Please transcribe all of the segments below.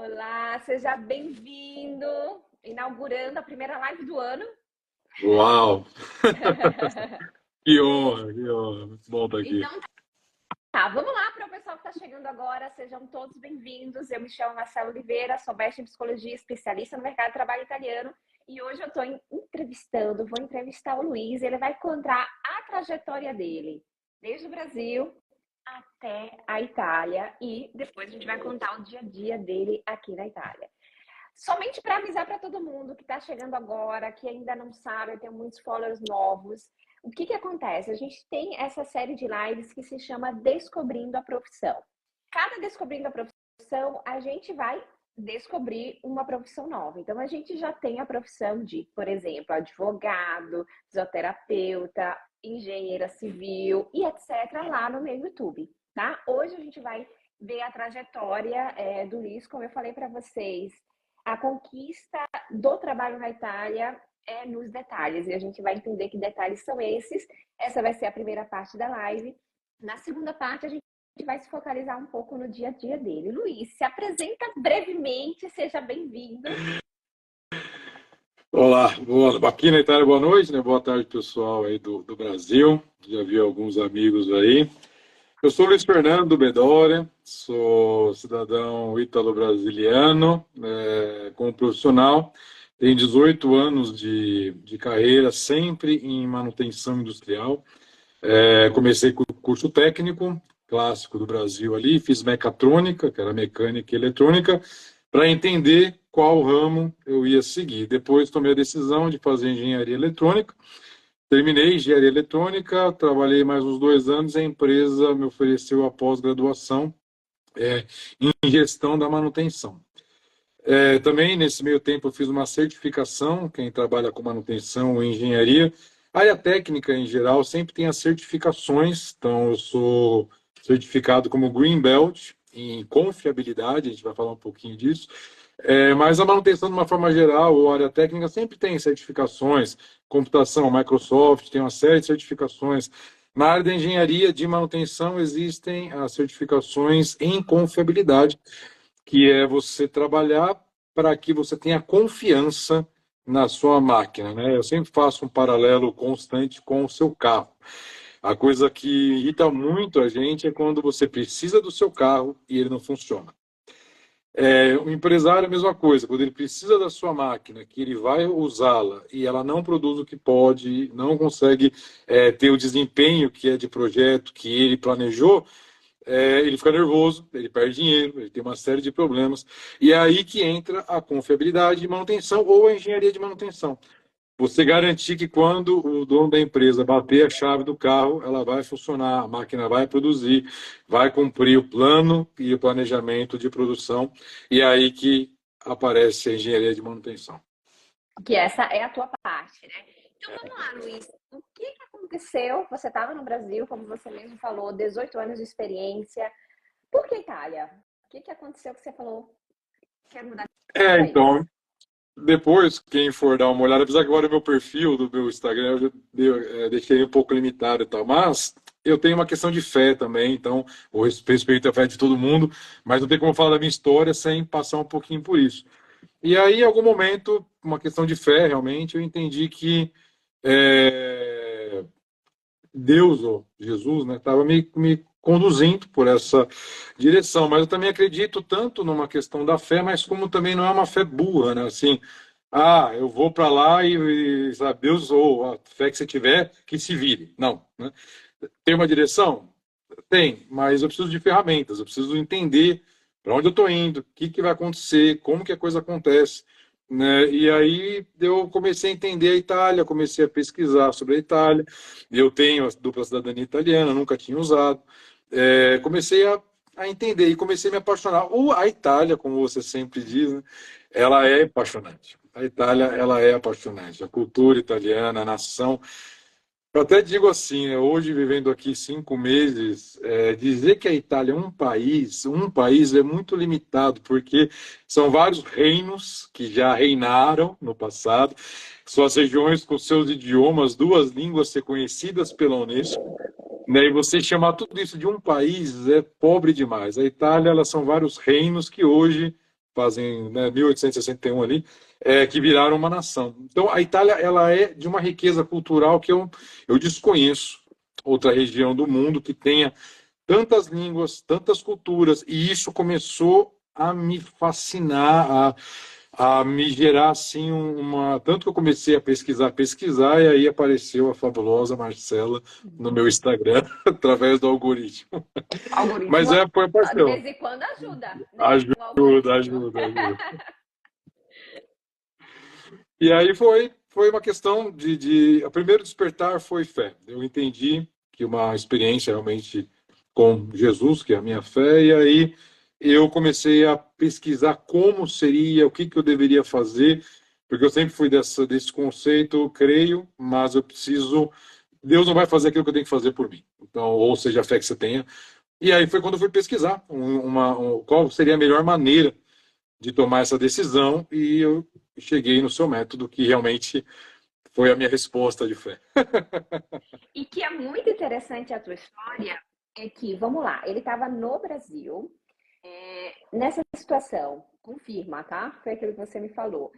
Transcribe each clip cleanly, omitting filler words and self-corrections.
Olá, seja bem-vindo. Inaugurando a primeira live do ano. Uau! Que honra, que honra. Muito bom estar aqui. Então tá, vamos lá para o pessoal que está chegando agora. Sejam todos bem-vindos. Eu me chamo Marcela Oliveira, sou mestre em psicologia, especialista no mercado de trabalho italiano. E hoje eu estou vou entrevistar o Luiz. Ele vai contar a trajetória dele, desde o Brasil até a Itália. E depois a gente vai contar o dia a dia dele aqui na Itália. Somente para avisar para todo mundo que está chegando agora, que ainda não sabe, eu tenho muitos followers novos. O que acontece? A gente tem essa série de lives que se chama Descobrindo a Profissão. Cada Descobrindo a Profissão, a gente vai descobrir uma profissão nova. Então, a gente já tem a profissão de, por exemplo, advogado, fisioterapeuta, engenheira civil e etc. lá no meu YouTube, tá? Hoje a gente vai ver a trajetória do Luiz, como eu falei para vocês. A conquista do trabalho na Itália é nos detalhes, e a gente vai entender que detalhes são esses. Essa vai ser a primeira parte da live. Na segunda parte, a gente vai se focalizar um pouco no dia a dia dele. Luiz, se apresenta brevemente, seja bem-vindo. Olá, aqui na Itália, boa noite, né? Boa tarde, pessoal aí do Brasil. Já vi alguns amigos aí. Eu sou Luiz Fernando Bedore, sou cidadão ítalo-brasiliano, como profissional. Tenho 18 anos de carreira, sempre em manutenção industrial. Comecei com o curso técnico, clássico do Brasil ali, fiz mecatrônica, que era mecânica e eletrônica, para entender qual ramo eu ia seguir. Depois tomei a decisão de fazer engenharia eletrônica. Terminei engenharia eletrônica, trabalhei mais uns 2 anos, a empresa me ofereceu a pós-graduação em gestão da manutenção. Também, nesse meio tempo, eu fiz uma certificação, quem trabalha com manutenção e engenharia. A área técnica, em geral, sempre tem as certificações, então eu sou certificado como Green Belt em confiabilidade, a gente vai falar um pouquinho disso. Mas a manutenção, de uma forma geral, ou área técnica, sempre tem certificações. Computação, Microsoft, tem uma série de certificações. Na área da engenharia de manutenção, existem as certificações em confiabilidade, que é você trabalhar para que você tenha confiança na sua máquina, né? Eu sempre faço um paralelo constante com o seu carro. A coisa que irrita muito a gente é quando você precisa do seu carro e ele não funciona. O empresário é a mesma coisa, quando ele precisa da sua máquina, que ele vai usá-la e ela não produz o que pode, não consegue ter o desempenho que é de projeto que ele planejou, ele fica nervoso, ele perde dinheiro, ele tem uma série de problemas. E é aí que entra a confiabilidade de manutenção ou a engenharia de manutenção. Você garantir que quando o dono da empresa bater a chave do carro, ela vai funcionar, a máquina vai produzir, vai cumprir o plano e o planejamento de produção. E é aí que aparece a engenharia de manutenção. Que essa é a tua parte, né? Então vamos lá, Luiz. O que aconteceu? Você estava no Brasil, como você mesmo falou, 18 anos de experiência. Por que Itália? O que aconteceu que você falou? Quero mudar de país. Então, depois, quem for dar uma olhada, apesar que agora o meu perfil do meu Instagram eu já deixei um pouco limitado e tal, mas eu tenho uma questão de fé também, então eu respeito a fé de todo mundo, mas não tem como falar da minha história sem passar um pouquinho por isso. E aí, em algum momento, uma questão de fé, realmente, eu entendi que Deus, ou Jesus, né, estava me conduzindo por essa direção. Mas eu também acredito tanto numa questão da fé, mas como também não é uma fé burra, né? Assim, eu vou para lá e sabe, Deus, ou a fé que você tiver, que se vire. Não, né? Tem uma direção? Tem, mas eu preciso de ferramentas, eu preciso entender para onde eu estou indo, o que vai acontecer, como que a coisa acontece, né? E aí eu comecei a entender a Itália, comecei a pesquisar sobre a Itália. Eu tenho a dupla cidadania italiana, nunca tinha usado. Comecei a entender e comecei a me apaixonar. A Itália, como você sempre diz, né? Ela é apaixonante. A Itália, ela é apaixonante. A cultura italiana, a nação. Eu até digo assim, né, hoje vivendo aqui 5 meses, dizer que a Itália é um país é muito limitado, porque são vários reinos que já reinaram no passado, suas regiões com seus idiomas, duas línguas reconhecidas pela Unesco, né, e você chamar tudo isso de um país é pobre demais. A Itália, elas são vários reinos que hoje fazem, né, 1861 ali, que viraram uma nação. Então, a Itália, ela é de uma riqueza cultural que eu desconheço outra região do mundo que tenha tantas línguas, tantas culturas, e isso começou a me fascinar, a me gerar assim uma. Tanto que eu comecei a pesquisar, e aí apareceu a fabulosa Marcela no meu Instagram, através do algoritmo. Mas Algoritmo, foi de paixão. vez em quando ajuda, né? O Ajuda, algoritmo. ajuda. E aí foi uma questão o primeiro despertar foi fé. Eu entendi que uma experiência realmente com Jesus, que é a minha fé, e aí eu comecei a pesquisar como seria, o que eu deveria fazer, porque eu sempre fui desse conceito, eu creio, mas eu preciso. Deus não vai fazer aquilo que eu tenho que fazer por mim. Então, ou seja, a fé que você tenha. E aí foi quando eu fui pesquisar qual seria a melhor maneira de tomar essa decisão, e eu cheguei no seu método, que realmente foi a minha resposta de fé. E que é muito interessante a tua história é que, vamos lá, ele estava no Brasil, nessa situação, confirma, tá? Foi aquilo que você me falou.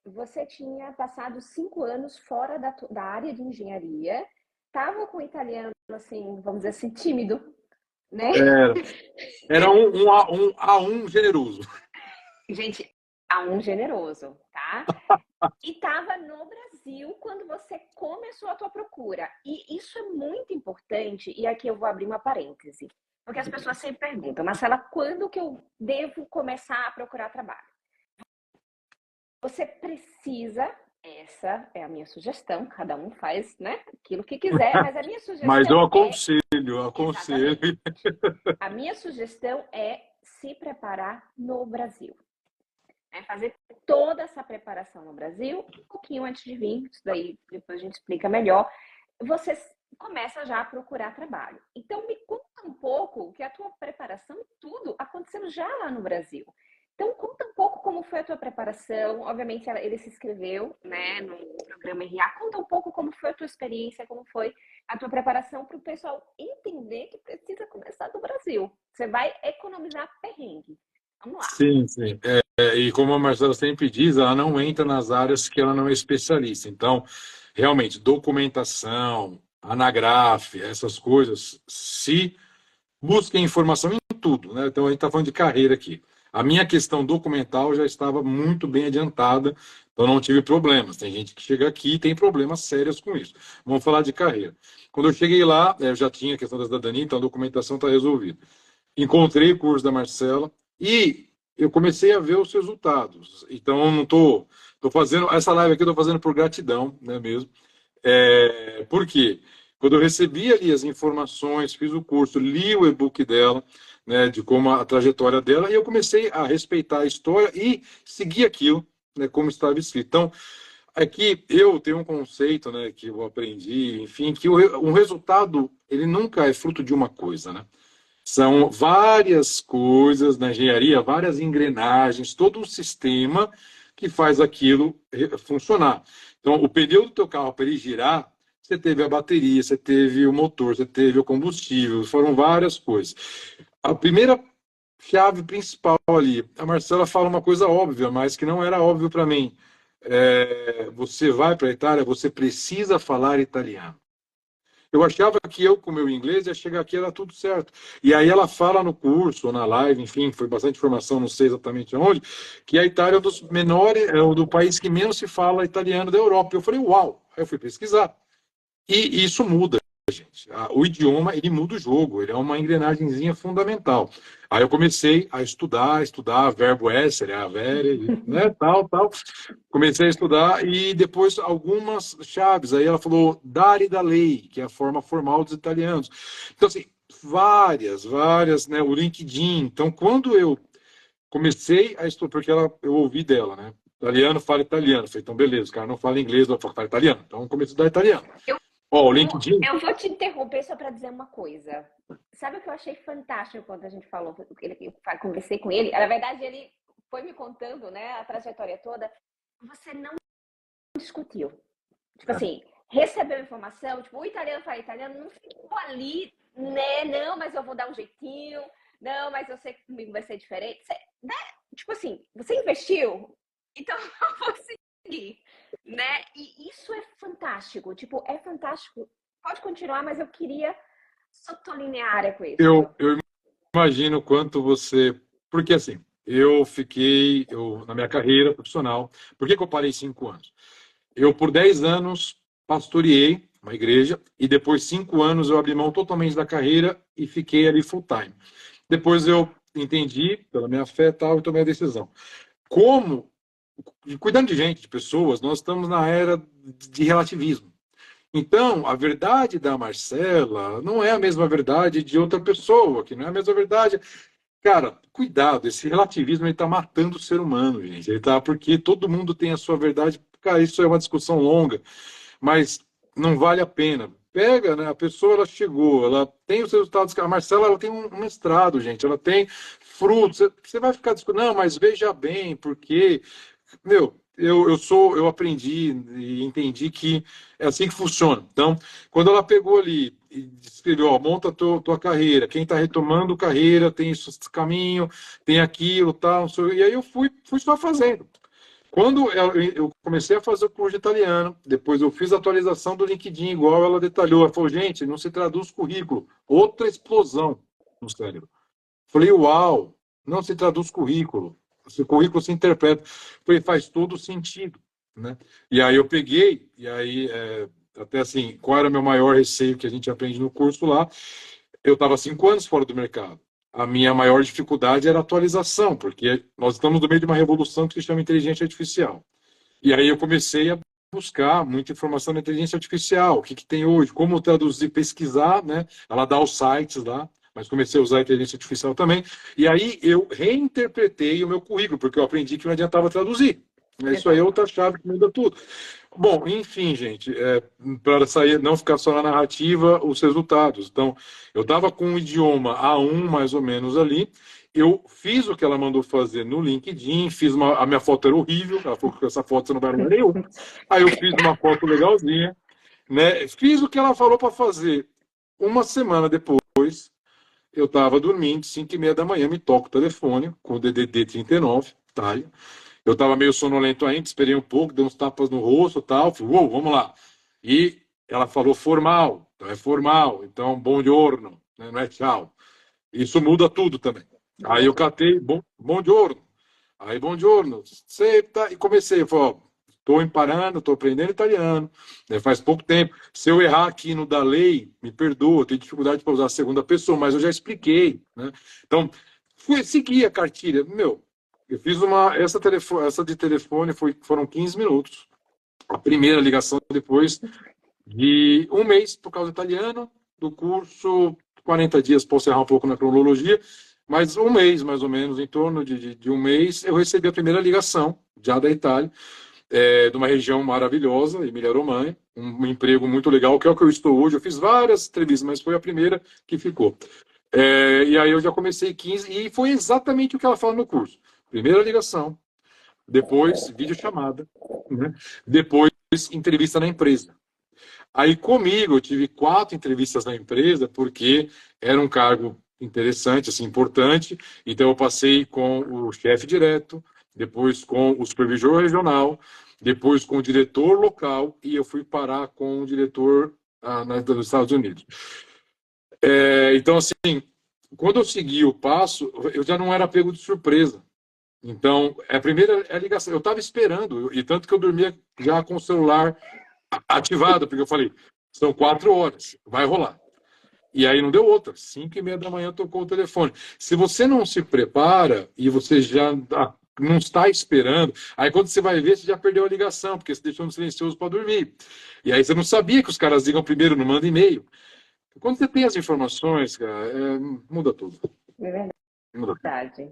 Você tinha passado 5 anos fora da área de engenharia, estava com o italiano, assim, vamos dizer assim, tímido, né? Era, era um a um generoso. Gente, a um generoso, tá? E estava no Brasil quando você começou a tua procura. E isso é muito importante, e aqui eu vou abrir uma parêntese. Porque as pessoas sempre perguntam, Marcela, quando que eu devo começar a procurar trabalho? Você precisa, essa é a minha sugestão, cada um faz, né, aquilo que quiser, mas a minha Mas eu sugestão é, aconselho, eu aconselho. exatamente, a minha sugestão é se preparar no Brasil. Fazer toda essa preparação no Brasil, um pouquinho antes de vir, isso daí depois a gente explica melhor, você começa já a procurar trabalho. Então, me conta um pouco que a tua preparação, tudo aconteceu já lá no Brasil. Então, conta um pouco como foi a tua preparação. Obviamente, ele se inscreveu, né, no programa RA. Conta um pouco como foi a tua experiência, como foi a tua preparação para o pessoal entender que precisa começar do Brasil. Você vai economizar perrengue. Vamos lá. Sim, sim. E como a Marcela sempre diz, ela não entra nas áreas que ela não é especialista. Então, realmente, documentação, anagrafe, essas coisas, se busquem informação em tudo, né? Então, a gente está falando de carreira aqui. A minha questão documental já estava muito bem adiantada, então não tive problemas. Tem gente que chega aqui e tem problemas sérios com isso. Vamos falar de carreira. Quando eu cheguei lá, eu já tinha a questão da cidadania, então a documentação está resolvida. Encontrei o curso da Marcela e eu comecei a ver os resultados. Então, eu não estou fazendo essa live aqui, eu estou fazendo por gratidão, né mesmo? Por quê? Quando eu recebi ali as informações, fiz o curso, li o e-book dela, né, de como a trajetória dela, e eu comecei a respeitar a história e seguir aquilo, né, como estava escrito. Então, aqui eu tenho um conceito, né, que eu aprendi, enfim, que um resultado ele nunca é fruto de uma coisa, né? São várias coisas na engenharia, várias engrenagens, todo um sistema que faz aquilo funcionar. Então, o pneu do teu carro, para ele girar, você teve a bateria, você teve o motor, você teve o combustível, foram várias coisas. A primeira chave principal ali, a Marcela fala uma coisa óbvia, mas que não era óbvio para mim. Você vai para a Itália, você precisa falar italiano. Eu achava que eu, com o meu inglês, ia chegar aqui, era tudo certo. E aí ela fala no curso, ou na live, enfim, foi bastante informação, não sei exatamente onde, que a Itália é um dos menores, é o do país que menos se fala italiano da Europa. Eu falei, uau! Aí eu fui pesquisar. E isso muda, gente. O idioma, ele muda o jogo, ele é uma engrenagemzinha fundamental. Aí eu comecei a estudar verbo essere, avere, né, tal. Comecei a estudar e depois algumas chaves. Aí ela falou dare da lei, que é a forma formal dos italianos. Então, assim, várias, né, o LinkedIn. Então, quando eu comecei a estudar, porque eu ouvi dela, né, italiano fala italiano. Eu falei, então, beleza, o cara não fala inglês, eu falo, fala italiano. Então, eu comecei a estudar italiano. Ó, o LinkedIn. Eu vou te interromper só para dizer uma coisa. Sabe o que eu achei fantástico quando a gente falou? Eu conversei com ele. Na verdade, ele foi me contando, né, a trajetória toda. Você não discutiu. Tipo assim, recebeu informação, tipo, o italiano fala italiano, não ficou ali, né? Não, mas eu vou dar um jeitinho. Não, mas eu sei que comigo vai ser diferente. né? Tipo assim, você investiu, então eu vou seguir, né? E isso é fantástico, tipo, é fantástico. Pode continuar, mas eu queria só tô linear com isso. Eu imagino quanto você. Porque assim, na minha carreira profissional, por que eu parei 5 anos? Eu, por 10 anos, pastoreei uma igreja e depois 5 anos eu abri mão totalmente da carreira e fiquei ali full time. Depois eu entendi, pela minha fé e tal, e tomei a decisão. Como, cuidando de gente, de pessoas, nós estamos na era de relativismo. Então, a verdade da Marcela não é a mesma verdade de outra pessoa, que não é a mesma verdade. Cara, cuidado, esse relativismo está matando o ser humano, gente. Ele tá, porque todo mundo tem a sua verdade. Cara, isso é uma discussão longa, mas não vale a pena. Pega, né? A pessoa ela chegou, ela tem os resultados. A Marcela ela tem um mestrado, gente, ela tem frutos. Você vai ficar discutindo, não, mas veja bem, porque meu, eu aprendi e entendi que é assim que funciona. Então, quando ela pegou ali e escreveu, ó, monta a tua carreira, quem está retomando carreira tem esse caminho, tem aquilo, tal, e aí eu fui só fazendo. Quando eu comecei a fazer o curso de italiano, depois eu fiz a atualização do LinkedIn, igual ela detalhou. Ela falou, gente, não se traduz currículo. Outra explosão no cérebro. Falei, uau, não se traduz currículo. O currículo se interpreta. Falei, faz todo sentido, né? E aí eu peguei, e aí, até assim, qual era o meu maior receio que a gente aprende no curso lá? Eu estava 5 anos fora do mercado. A minha maior dificuldade era a atualização, porque nós estamos no meio de uma revolução que se chama inteligência artificial. E aí eu comecei a buscar muita informação na inteligência artificial, o que, que tem hoje, como traduzir, pesquisar, né? Ela dá os sites lá, mas comecei a usar a inteligência artificial também. E aí eu reinterpretei o meu currículo, porque eu aprendi que não adiantava traduzir. Isso aí é outra chave que muda tudo. Bom, enfim, gente, para sair, não ficar só na narrativa, os resultados. Então, eu estava com um idioma A1 mais ou menos ali. Eu fiz o que ela mandou fazer no LinkedIn, a minha foto era horrível, ela falou que essa foto você não vai lugar nenhum. Aí eu fiz uma foto legalzinha, né? Fiz o que ela falou para fazer. Uma semana depois, eu estava dormindo, 5h30 da manhã, me toca o telefone com o DDD 39, tá? Eu estava meio sonolento ainda, esperei um pouco, dei uns tapas no rosto e tal, falei, uou, vamos lá. E ela falou formal, então é formal, então bom giorno, né? Não é tchau. Isso muda tudo também. Aí eu catei, bom giorno. Aí, bom giorno, você tá... E comecei, eu falei, estou imparando, estou aprendendo italiano, né, faz pouco tempo. Se eu errar aqui no da lei, me perdoa, eu tenho dificuldade para usar a segunda pessoa, mas eu já expliquei, né? Então, seguir a cartilha. Meu, eu fiz essa de telefone foram 15 minutos. A primeira ligação depois de um mês por causa do italiano, do curso, 40 dias, posso errar um pouco na cronologia, mas um mês, mais ou menos, em torno de um mês, eu recebi a primeira ligação, já da Itália, de uma região maravilhosa, Emília-Romanha, um emprego muito legal, que é o que eu estou hoje. Eu fiz várias entrevistas, mas foi a primeira que ficou. E aí eu já comecei 15, e foi exatamente o que ela fala no curso. Primeira ligação, depois videochamada, né? Depois entrevista na empresa. Aí comigo, eu tive 4 entrevistas na empresa, porque era um cargo interessante, assim, importante. Então eu passei com o chefe direto, depois com o supervisor regional, depois com o diretor local, e eu fui parar com o diretor dos Estados Unidos. Então, assim, quando eu segui o passo, eu já não era pego de surpresa. Então, a primeira é a ligação. Eu estava esperando, e tanto que eu dormia já com o celular ativado, porque eu falei, são 4 horas, vai rolar. E aí não deu outra. 5h30 da manhã tocou o telefone. Se você não se prepara e você já não está esperando, aí quando você vai ver, você já perdeu a ligação, porque você deixou no silencioso para dormir. E aí você não sabia que os caras ligam primeiro, não manda e-mail. Quando você tem as informações, cara, muda tudo. É Muda tudo. verdade.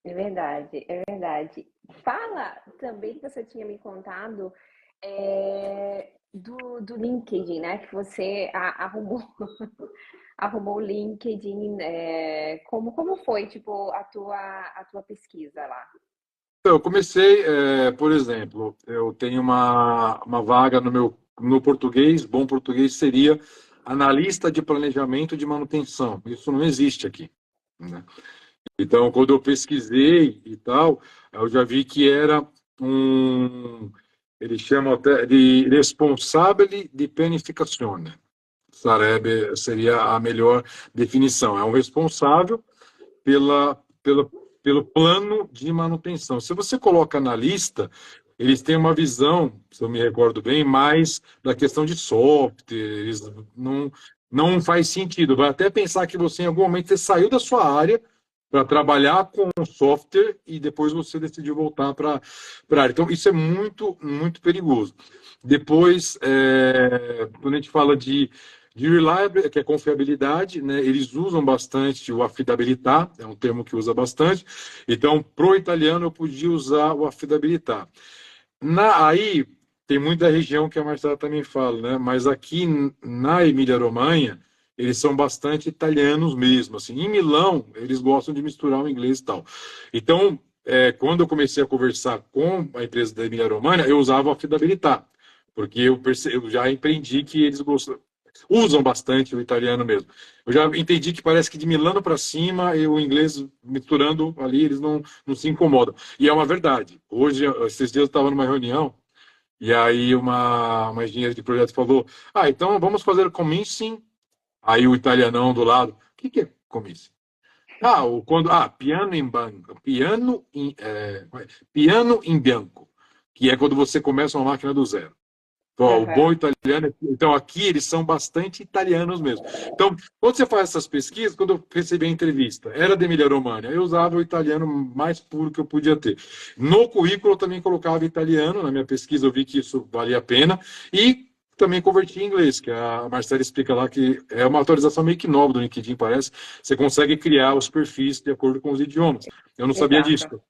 É verdade, é verdade. Fala também que você tinha me contado do LinkedIn, né? Que você arrumou, arrumou o LinkedIn. Como foi, tipo, a tua pesquisa lá? Então, eu comecei, por exemplo, eu tenho uma vaga no português, bom português seria analista de planejamento de manutenção. Isso não existe aqui, né? Então, quando eu pesquisei e tal, eu já vi que era um, eles chamam até de responsabile di pianificazione. Sarebbe seria a melhor definição. É um responsável pela, pela, pelo plano de manutenção. Se você coloca na lista, eles têm uma visão, se eu me recordo bem, mais da questão de software, eles não faz sentido. Vai até pensar que você, em algum momento, você saiu da sua área para trabalhar com software e depois você decidiu voltar para a área. Então, isso é muito, muito perigoso. Depois, quando a gente fala de reliability, que é confiabilidade, né? Eles usam bastante o affidabilitar, é um termo que usa bastante. Então, pro italiano, eu podia usar o affidabilitar. Aí, tem muita região que a Marcela também fala, né? Mas aqui na Emília-Romanha, eles são bastante italianos mesmo. Assim. Em Milão, eles gostam de misturar o inglês e tal. Então, quando eu comecei a conversar com a empresa da Emília-Romanha, eu usava o affidabilitar, porque eu já empreendi que eles usam bastante o italiano mesmo. Eu já entendi que parece que de Milano para cima, e o inglês misturando ali, eles não se incomodam. E é uma verdade. Hoje, esses dias eu estava numa reunião, e aí uma engenheira de projeto falou: Ah, então vamos fazer commissioning. Aí o italianão do lado: O que é commissioning? Piano em banco, piano em bianco, que é quando você começa uma máquina do zero. Ó, o bom Aham. italiano, então aqui eles são bastante italianos mesmo. Então, quando você faz essas pesquisas, quando eu recebi a entrevista, era de Emília-Romagna, eu usava o italiano mais puro que eu podia ter. No currículo eu também colocava italiano, na minha pesquisa eu vi que isso valia a pena, e também converti em inglês, que a Marcela explica lá que é uma atualização meio que nova do LinkedIn, parece. Você consegue criar os perfis de acordo com os idiomas. Eu não sabia disso. Exato.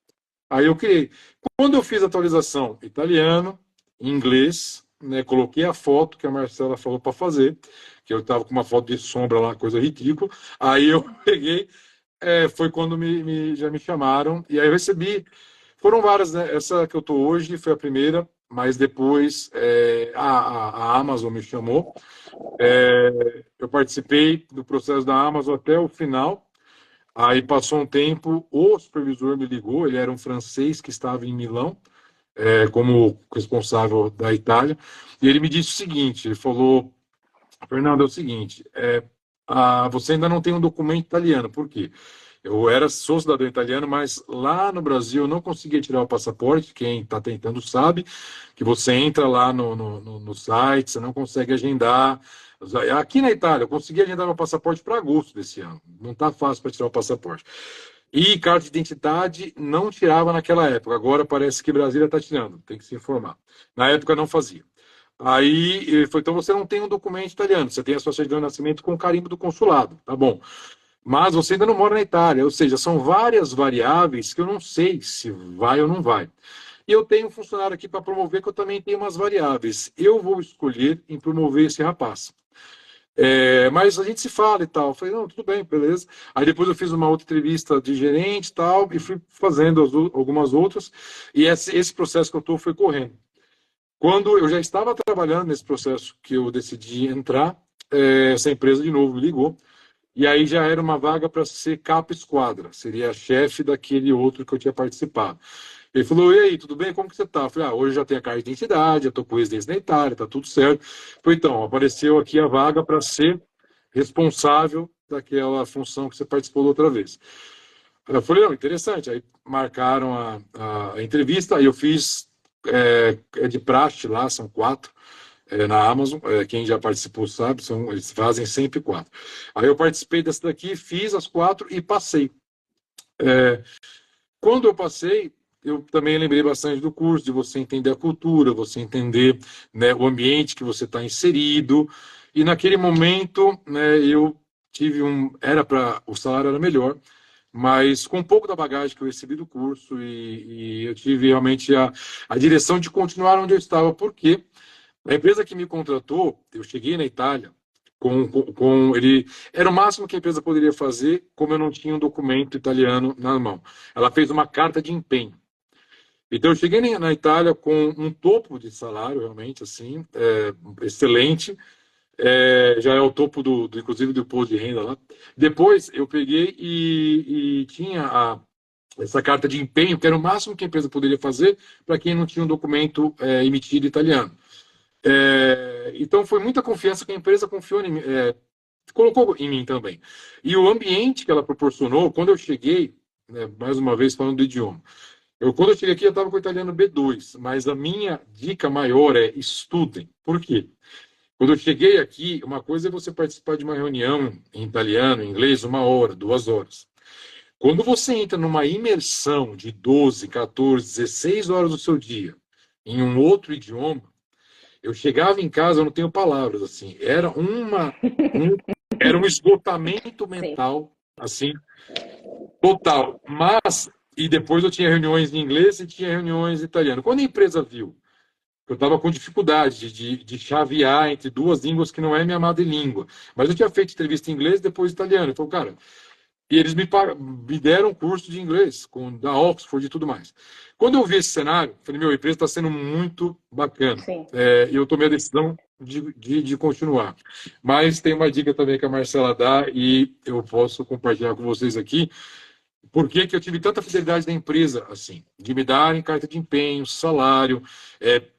Aí eu criei. Quando eu fiz a atualização italiano, inglês, né, coloquei a foto que a Marcela falou para fazer, que eu estava com uma foto de sombra lá, coisa ridícula. Aí eu peguei, foi quando já me chamaram, e aí eu recebi. Foram várias, né? Essa que eu estou hoje foi a primeira, mas depois a Amazon me chamou. Eu participei do processo da Amazon até o final. Aí passou um tempo, o supervisor me ligou, ele era um francês que estava em Milão, como responsável da Itália, e ele me disse o seguinte, ele falou: Fernando, é o seguinte, você ainda não tem um documento italiano, por quê? Sou cidadão italiano, mas lá no Brasil eu não conseguia tirar o passaporte, quem está tentando sabe, que você entra lá no site, você não consegue agendar. Aqui na Itália, eu consegui agendar meu passaporte para agosto desse ano, não está fácil para tirar o passaporte. E carta de identidade não tirava naquela época. Agora parece que Brasília está tirando, tem que se informar. Na época não fazia. Aí ele falou: então você não tem um documento italiano, você tem a sua certidão de nascimento com carimbo do consulado, tá bom. Mas você ainda não mora na Itália, ou seja, são várias variáveis que eu não sei se vai ou não vai. E eu tenho um funcionário aqui para promover que eu também tenho umas variáveis. Eu vou escolher em promover esse rapaz. Mas a gente se fala e tal. Eu falei: não, tudo bem, beleza. Aí depois eu fiz uma outra entrevista de gerente e tal, e fui fazendo algumas outras, e esse processo que eu estou foi correndo. Quando eu já estava trabalhando nesse processo que eu decidi entrar, essa empresa de novo me ligou, e aí já era uma vaga para ser capa esquadra, seria chefe daquele outro que eu tinha participado. Ele falou: e aí, tudo bem? Como que você tá? Eu falei: hoje já tenho a carta de identidade, já estou com residência na Itália, tá tudo certo. Falei: então, apareceu aqui a vaga para ser responsável daquela função que você participou da outra vez. Eu falei: não, interessante. Aí marcaram a entrevista, aí eu fiz, de praxe lá, são 4, na Amazon, quem já participou sabe, eles fazem sempre 4. Aí eu participei dessa daqui, fiz as 4 e passei. Quando eu passei, eu também lembrei bastante do curso, de você entender a cultura, você entender, né, o ambiente que você está inserido. E naquele momento, né, eu tive o salário era melhor, mas com um pouco da bagagem que eu recebi do curso, e eu tive realmente a direção de continuar onde eu estava, porque a empresa que me contratou, eu cheguei na Itália ele era o máximo que a empresa poderia fazer, como eu não tinha um documento italiano na mão. Ela fez uma carta de empenho. Então eu cheguei na Itália com um topo de salário realmente assim, excelente, já é o topo inclusive do imposto de renda lá. Depois eu peguei e tinha essa carta de empenho, que era o máximo que a empresa poderia fazer para quem não tinha um documento emitido italiano. Então foi muita confiança que a empresa confiou em mim, colocou em mim também. E o ambiente que ela proporcionou, quando eu cheguei, né, mais uma vez falando do idioma, quando eu cheguei aqui eu estava com o italiano B2, mas a minha dica maior é estudem. Por quê? Quando eu cheguei aqui, uma coisa é você participar de uma reunião em italiano, em inglês, 1 hora, 2 horas. Quando você entra numa imersão de 12, 14, 16 horas do seu dia em um outro idioma, eu chegava em casa, eu não tenho palavras, assim, era um esgotamento mental, assim, total. Mas, e depois eu tinha reuniões em inglês e tinha reuniões em italiano. Quando a empresa viu que eu estava com dificuldade de chavear entre duas línguas que não é minha madrelíngua, mas eu tinha feito entrevista em inglês e depois italiano, eu falei, cara, e eles me deram curso de inglês, da Oxford e tudo mais. Quando eu vi esse cenário, falei, meu, a empresa está sendo muito bacana. E eu tomei a decisão de continuar. Mas tem uma dica também que a Marcela dá e eu posso compartilhar com vocês aqui. Por que eu tive tanta fidelidade da empresa, assim, de me darem carta de empenho, salário,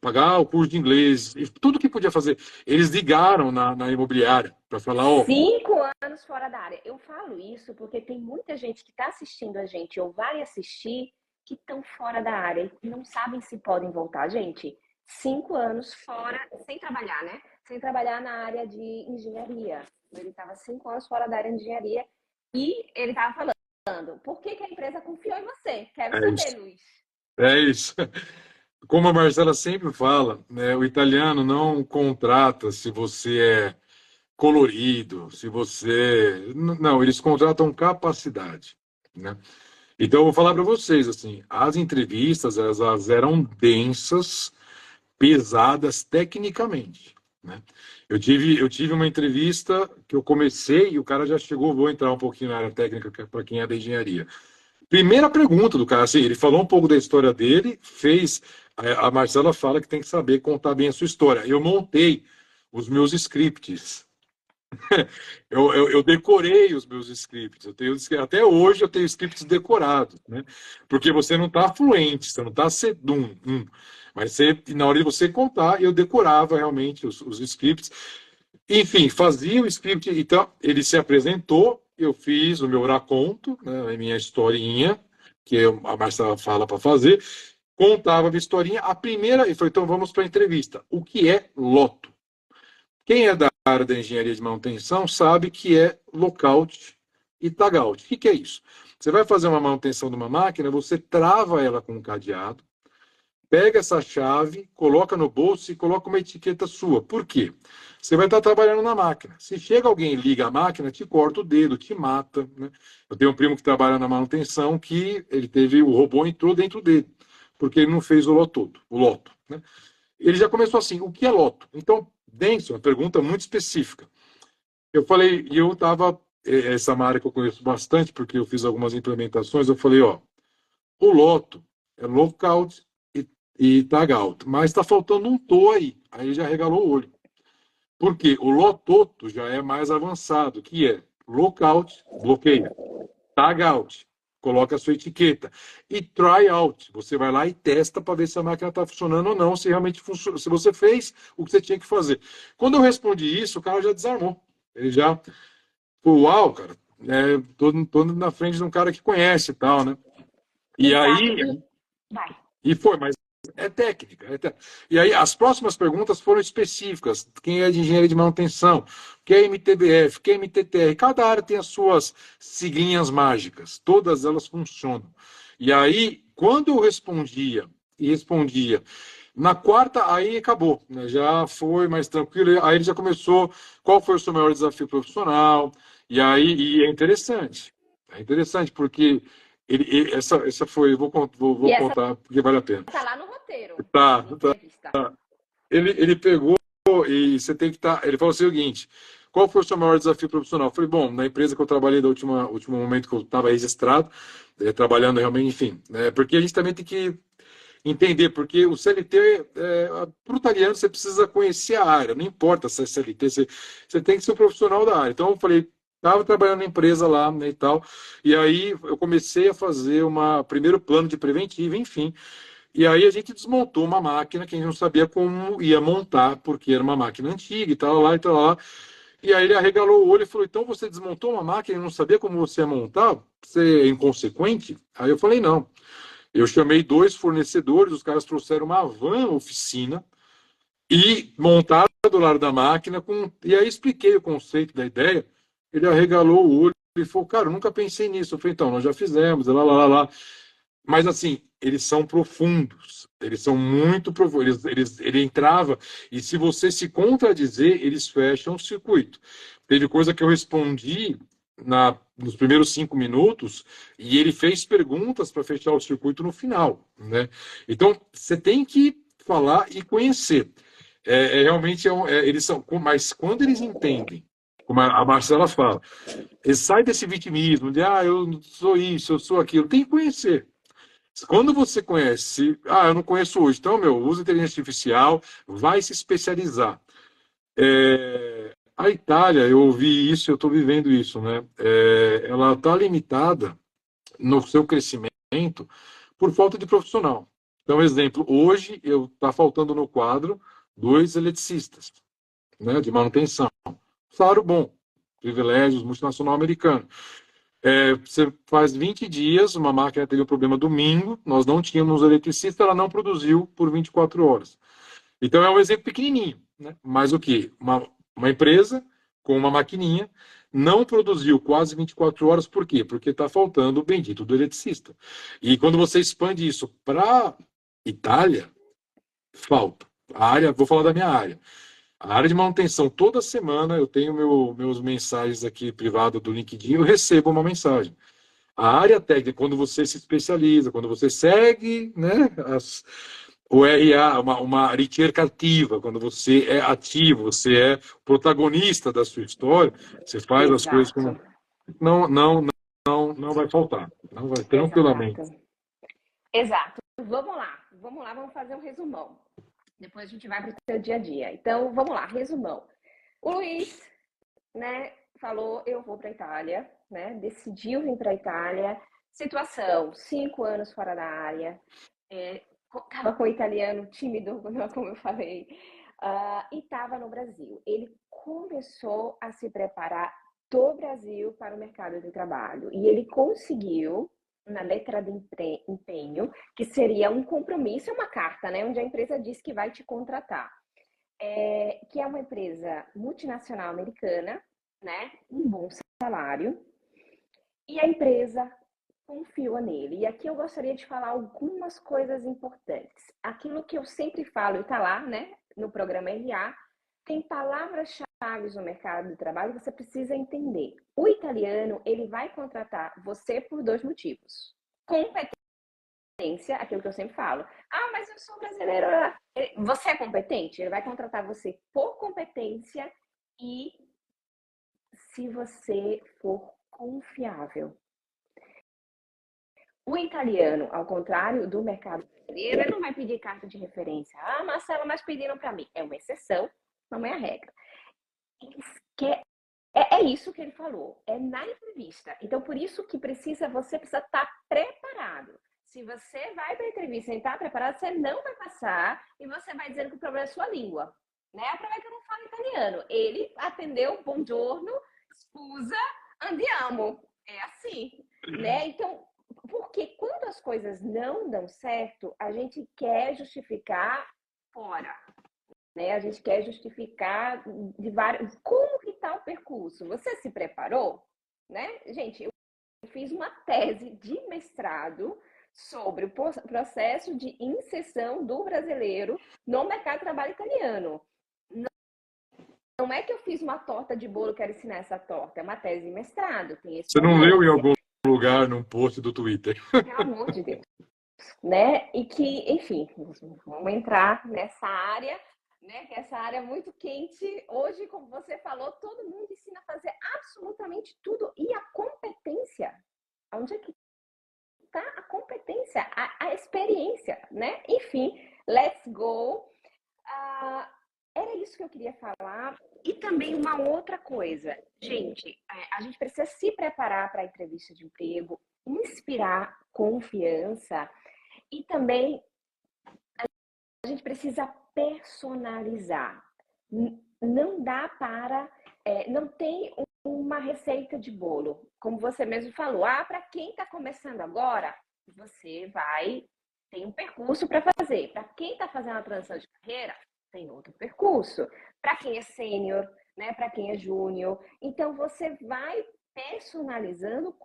pagar o curso de inglês, tudo que podia fazer. Eles ligaram na imobiliária para falar, 5 anos fora da área. Eu falo isso porque tem muita gente que está assistindo a gente ou vai assistir que estão fora da área e não sabem se podem voltar. Gente, 5 anos fora, sem trabalhar, né? Sem trabalhar na área de engenharia. Ele estava 5 anos fora da área de engenharia e ele estava falando, por que a empresa confiou em você? Quero saber, Luiz. É isso. Como a Marcela sempre fala, né, o italiano não contrata se você é colorido, se você... Não, eles contratam capacidade, né? Então, eu vou falar para vocês, assim, as entrevistas, elas eram densas, pesadas tecnicamente, né? Eu tive uma entrevista que eu comecei e o cara já chegou, vou entrar um pouquinho na área técnica para quem é da engenharia. Primeira pergunta do cara, assim, ele falou um pouco da história dele, fez... A Marcela fala que tem que saber contar bem a sua história. Eu montei os meus scripts. Eu decorei os meus scripts. Até hoje eu tenho scripts decorados, né? Porque você não está fluente, você não está sedum, mas na hora de você contar, eu decorava realmente os scripts. Enfim, fazia o script. Então, ele se apresentou, eu fiz o meu raconto, né, a minha historinha, que a Marcela fala para fazer, contava a minha historinha. A primeira, e falei, então vamos para a entrevista. O que é loto? Quem é da área da engenharia de manutenção sabe que é lockout e tagout. O que é isso? Você vai fazer uma manutenção de uma máquina, você trava ela com um cadeado, pega essa chave, coloca no bolso e coloca uma etiqueta sua. Por quê? Você vai estar trabalhando na máquina. Se chega alguém e liga a máquina, te corta o dedo, te mata, né? Eu tenho um primo que trabalha na manutenção que o robô entrou dentro dele, porque ele não fez o loto, né? Ele já começou assim, o que é loto? Então, denso, uma pergunta muito específica. Eu falei, e eu estava, essa é uma área que eu conheço bastante, porque eu fiz algumas implementações, eu falei, o loto é lockout e tagout, mas está faltando um to aí. Aí ele já regalou o olho. Por quê? O lototo já é mais avançado, que é lockout, bloqueia, tagout, coloca a sua etiqueta. E try out, você vai lá e testa para ver se a máquina está funcionando ou não, se realmente funciona, se você fez o que você tinha que fazer. Quando eu respondi isso, o cara já desarmou. Ele já falou, uau, cara, tô na frente de um cara que conhece e tal, né? E aí... E foi, mas é técnica. E aí as próximas perguntas foram específicas. Quem é de engenharia de manutenção? Quem é MTBF? Quem é MTTR? Cada área tem as suas siglinhas mágicas. Todas elas funcionam. E aí, quando eu respondia, na quarta, aí acabou. Né? Já foi mais tranquilo. Aí ele já começou, qual foi o seu maior desafio profissional? E é interessante. É interessante, porque essa foi, vou contar, porque vale a pena. Tá lá no roteiro. Tá. Ele pegou e você tem que estar. Ele falou o seguinte: qual foi o seu maior desafio profissional? Eu falei, bom, na empresa que eu trabalhei, último momento que eu estava registrado, trabalhando realmente, enfim, né, porque a gente também tem que entender, porque o CLT, para o italiano, você precisa conhecer a área, não importa se é CLT, você tem que ser um profissional da área. Então, eu falei, estava trabalhando na empresa lá, né, e tal, e aí eu comecei a fazer primeiro plano de preventiva, enfim, e aí a gente desmontou uma máquina que a gente não sabia como ia montar, porque era uma máquina antiga e tal, lá e tal, lá. E aí ele arregalou o olho e falou: então você desmontou uma máquina e não sabia como você ia montar? Você é inconsequente? Aí eu falei: não. Eu chamei dois fornecedores, os caras trouxeram uma van oficina e montaram do lado da máquina. E aí expliquei o conceito da ideia. Ele arregalou o olho e falou: cara, eu nunca pensei nisso. Eu falei: então, nós já fizemos, lá, lá, lá, lá. Mas assim, eles são profundos, eles são muito profundos. Ele entrava, e se você se contradizer, eles fecham o circuito. Teve coisa que eu respondi nos primeiros 5 minutos, e ele fez perguntas para fechar o circuito no final, né? Então, você tem que falar e conhecer. Realmente, eles são, mas quando eles entendem, como a Marcela fala, eles saem desse vitimismo de, eu sou isso, eu sou aquilo, tem que conhecer. Quando você conhece, eu não conheço hoje, então, usa inteligência artificial, vai se especializar. A Itália, eu ouvi isso, eu estou vivendo isso, né? Ela está limitada no seu crescimento por falta de profissional. Então, exemplo, hoje está faltando no quadro 2 eletricistas, né, de manutenção. Salário bom, privilégios, multinacional americano. Você faz 20 dias, uma máquina teve um problema domingo, nós não tínhamos eletricista, ela não produziu por 24 horas. Então é um exemplo pequenininho, né? Mas o quê? Uma empresa com uma maquininha não produziu quase 24 horas, por quê? Porque está faltando o bendito do eletricista. E quando você expande isso para Itália, falta. Vou falar da minha área. A área de manutenção, toda semana eu tenho meus mensagens aqui privado do LinkedIn, eu recebo uma mensagem. A área técnica, quando você se especializa, quando você segue, né, o RA, uma ricerca ativa, quando você é ativo, você é protagonista da sua história, você faz as coisas Exato, como. Não vai faltar. Não vai, tranquilamente. exato, exato. Vamos lá, vamos fazer um resumão. Depois a gente vai para o seu dia a dia. Então, vamos lá, resumão. O Luiz, né, falou, eu vou para a Itália, né, decidiu vir para a Itália. Situação, 5 anos fora da área, estava com o italiano tímido, como eu falei, e estava no Brasil. Ele começou a se preparar do Brasil para o mercado de trabalho e ele conseguiu, na letra de empenho, que seria um compromisso, uma carta, né, onde a empresa diz que vai te contratar, que é uma empresa multinacional americana, né, um bom salário, e a empresa confiou nele. E aqui eu gostaria de falar algumas coisas importantes. Aquilo que eu sempre falo, e está lá, né, no programa RA, tem palavras-chave no mercado de trabalho, você precisa entender. O italiano, ele vai contratar você por 2 motivos. Competência, aquilo que eu sempre falo. Mas eu sou brasileira. Você é competente? Ele vai contratar você por competência e se você for confiável. O italiano, ao contrário do mercado brasileiro, ele não vai pedir carta de referência. Marcela, mas pediram para mim. É uma exceção, não é a regra. É isso que ele falou, é na entrevista. Então, por isso que você precisa estar preparado. Se você vai para a entrevista e está preparado, você não vai passar e você vai dizendo que o problema é sua língua. Né? O problema é que eu não falo italiano. Ele atendeu, buongiorno, scusa, andiamo. É assim. Né? Então, porque quando as coisas não dão certo, a gente quer justificar fora. Né? A gente quer justificar de vários. Como que está o percurso? Você se preparou? Né? Gente, eu fiz uma tese de mestrado sobre o processo de inserção do brasileiro no mercado de trabalho italiano. Não é que eu fiz uma torta de bolo, quero ensinar essa torta. É uma tese de mestrado, tem Você não leu em experiência. algum lugar, num post do Twitter? Pelo amor de Deus. Né? E que, enfim, vamos entrar nessa área, né? Que essa área é muito quente. Hoje, como você falou, todo mundo ensina a fazer absolutamente tudo. E a competência? Onde é que está a competência, a experiência, né? Enfim, let's go. Era isso que eu queria falar. E também uma outra coisa, gente, a gente precisa se preparar para a entrevista de emprego, inspirar confiança e também a gente precisa personalizar. Não dá para, não tem uma receita de bolo, como você mesmo falou. Para quem está começando agora, você tem um percurso para fazer. Para quem está fazendo a transição de carreira, tem outro percurso. Para quem é sênior, né? Para quem é júnior. Então, você vai personalizando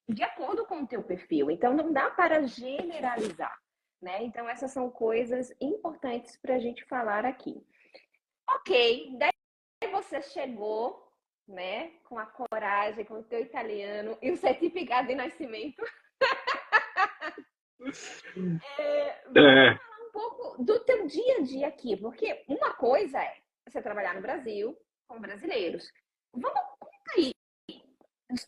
de acordo com o teu perfil. Então, não dá para generalizar, né? Então, essas são coisas importantes para a gente falar aqui. Ok, daí você chegou, né? Com a coragem, com o teu italiano e o certificado de nascimento. Vamos falar um pouco do teu dia a dia aqui, porque uma coisa é você trabalhar no Brasil com brasileiros. Vamos contar aí,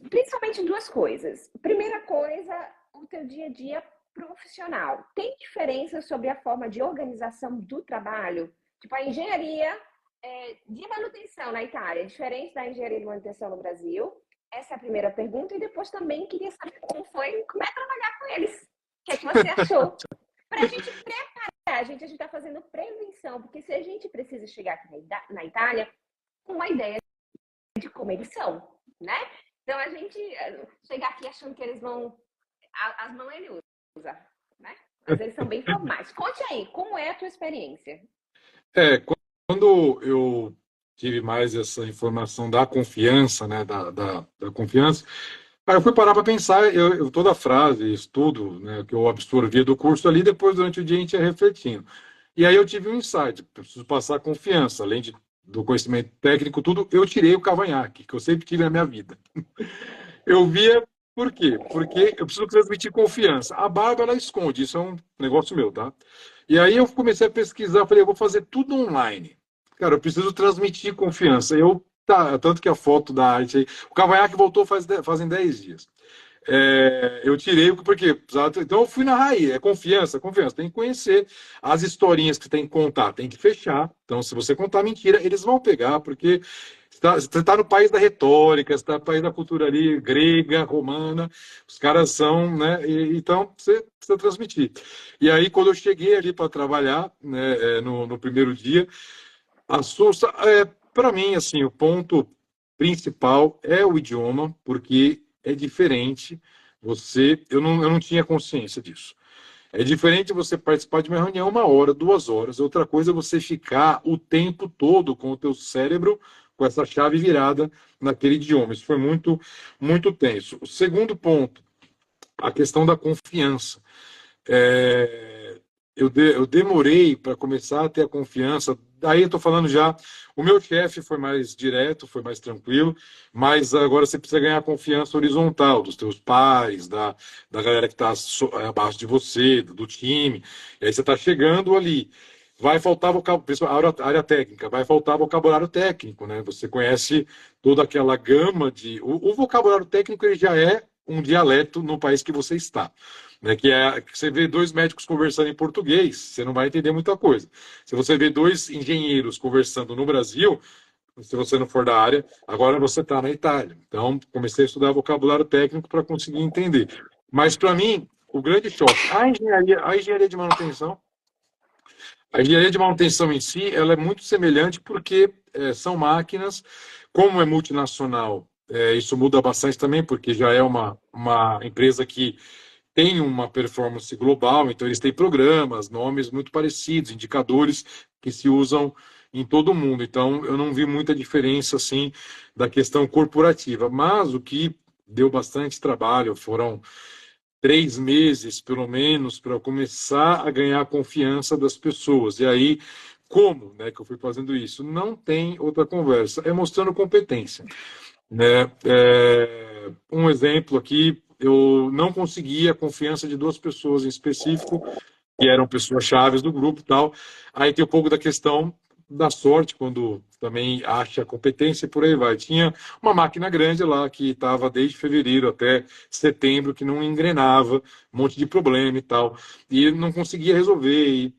principalmente duas coisas. Primeira coisa, o teu dia a dia profissional. Tem diferença sobre a forma de organização do trabalho? Tipo, a engenharia de manutenção na Itália é diferente da engenharia de manutenção no Brasil? Essa é a primeira pergunta. E depois também queria saber como é trabalhar com eles. O que é que você achou? Para a gente preparar, a gente está fazendo prevenção, porque se a gente precisa chegar aqui na Itália com uma ideia de como eles são, né? Então a gente chegar aqui achando que eles vão. As mãos ele usa, né? Mas eles são bem formais. Conte aí, como é a tua experiência? Quando eu tive mais essa informação da confiança, né, da confiança, aí eu fui parar para pensar, toda a frase, isso tudo, né, que eu absorvia do curso ali, depois durante o dia a gente ia refletindo. E aí eu tive um insight, preciso passar confiança, além do conhecimento técnico, tudo, eu tirei o cavanhaque, que eu sempre tive na minha vida. Eu via, por quê? Porque eu preciso transmitir confiança. A barba, ela esconde, isso é um negócio meu, tá? E aí eu comecei a pesquisar, falei, eu vou fazer tudo online. Cara, eu preciso transmitir confiança. Tanto que a foto da arte aí, o cavanhaque voltou fazem 10 dias. Eu tirei, porque então eu fui na raiz, confiança, tem que conhecer as historinhas que tem que contar, tem que fechar. Então, se você contar mentira, eles vão pegar, porque você está no país da retórica, você está no país da cultura ali, grega, romana, os caras são, né? Então, você precisa transmitir. E aí, quando eu cheguei ali para trabalhar, né, no primeiro dia, para mim, assim, o ponto principal é o idioma, porque é diferente. Eu não tinha consciência disso. É diferente você participar de uma reunião 1 hora, 2 horas. Outra coisa é você ficar o tempo todo com o teu cérebro com essa chave virada naquele idioma. Isso foi muito, muito tenso. O segundo ponto, a questão da confiança. Eu demorei para começar a ter a confiança. Daí eu estou falando já, o meu chefe foi mais direto, foi mais tranquilo, mas agora você precisa ganhar a confiança horizontal dos teus pares, da galera que está abaixo de você, do time. E aí você está chegando ali. Vai faltar vocabulário, área técnica, vai faltar vocabulário técnico, né? Você conhece toda aquela gama de. O vocabulário técnico ele já é um dialeto no país que você está. Né, que você vê 2 médicos conversando em português, você não vai entender muita coisa. Se você vê 2 engenheiros conversando no Brasil, se você não for da área, agora você está na Itália. Então, comecei a estudar vocabulário técnico para conseguir entender. Mas, para mim, o grande choque, a engenharia de manutenção, em si, ela é muito semelhante porque são máquinas, como é multinacional, isso muda bastante também, porque já é uma empresa que tem uma performance global, então eles têm programas, nomes muito parecidos, indicadores que se usam em todo o mundo. Então, eu não vi muita diferença assim da questão corporativa, mas o que deu bastante trabalho foram 3 meses, pelo menos, para eu começar a ganhar a confiança das pessoas. E aí, como, né, que eu fui fazendo isso? Não tem outra conversa, é mostrando competência, né? Um exemplo aqui, eu não conseguia a confiança de 2 pessoas em específico, que eram pessoas chaves do grupo e tal. Aí tem um pouco da questão dá sorte quando também acha competência e por aí vai. Tinha uma máquina grande lá que estava desde fevereiro até setembro, que não engrenava, um monte de problema e tal. E não conseguia resolver.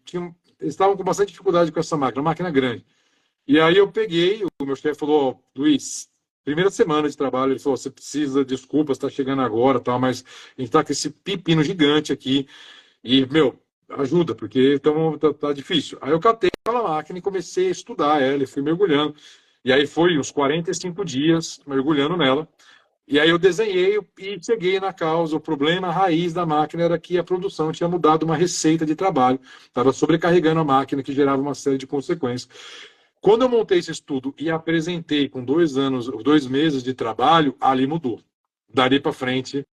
Eles estavam com bastante dificuldade com essa máquina, uma máquina grande. E aí eu peguei, o meu chefe falou, ó, Luiz, primeira semana de trabalho, ele falou, você precisa, desculpa, está chegando agora, tal, mas a gente está com esse pepino gigante aqui e, meu, ajuda, porque então, tá difícil. Aí eu catei aquela máquina e comecei a estudar ela, e fui mergulhando. E aí foi uns 45 dias mergulhando nela. E aí eu desenhei e cheguei na causa. O problema, a raiz da máquina era que a produção tinha mudado uma receita de trabalho, estava sobrecarregando a máquina, que gerava uma série de consequências. Quando eu montei esse estudo e apresentei com 2 anos, 2 meses de trabalho, ali mudou. Dali para frente,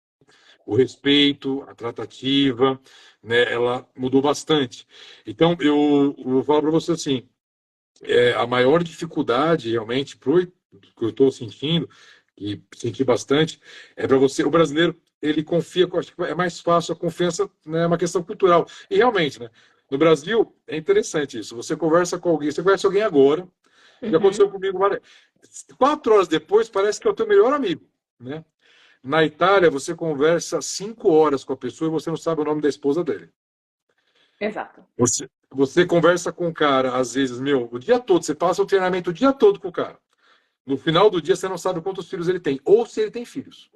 o respeito, a tratativa, né, ela mudou bastante. Então, eu vou falar para você assim, a maior dificuldade realmente que eu estou sentindo, e senti bastante, é para você, o brasileiro, ele confia, acho que é mais fácil, a confiança, né, é uma questão cultural. E realmente, né, no Brasil, é interessante isso, você conversa com alguém, você conhece alguém agora, já aconteceu comigo, 4 horas depois, parece que é o teu melhor amigo, né? Na Itália, você conversa 5 horas com a pessoa e você não sabe o nome da esposa dele. Exato. Você conversa com o cara, às vezes, meu, o dia todo, você passa o treinamento o dia todo com o cara. No final do dia, você não sabe quantos filhos ele tem, ou se ele tem filhos.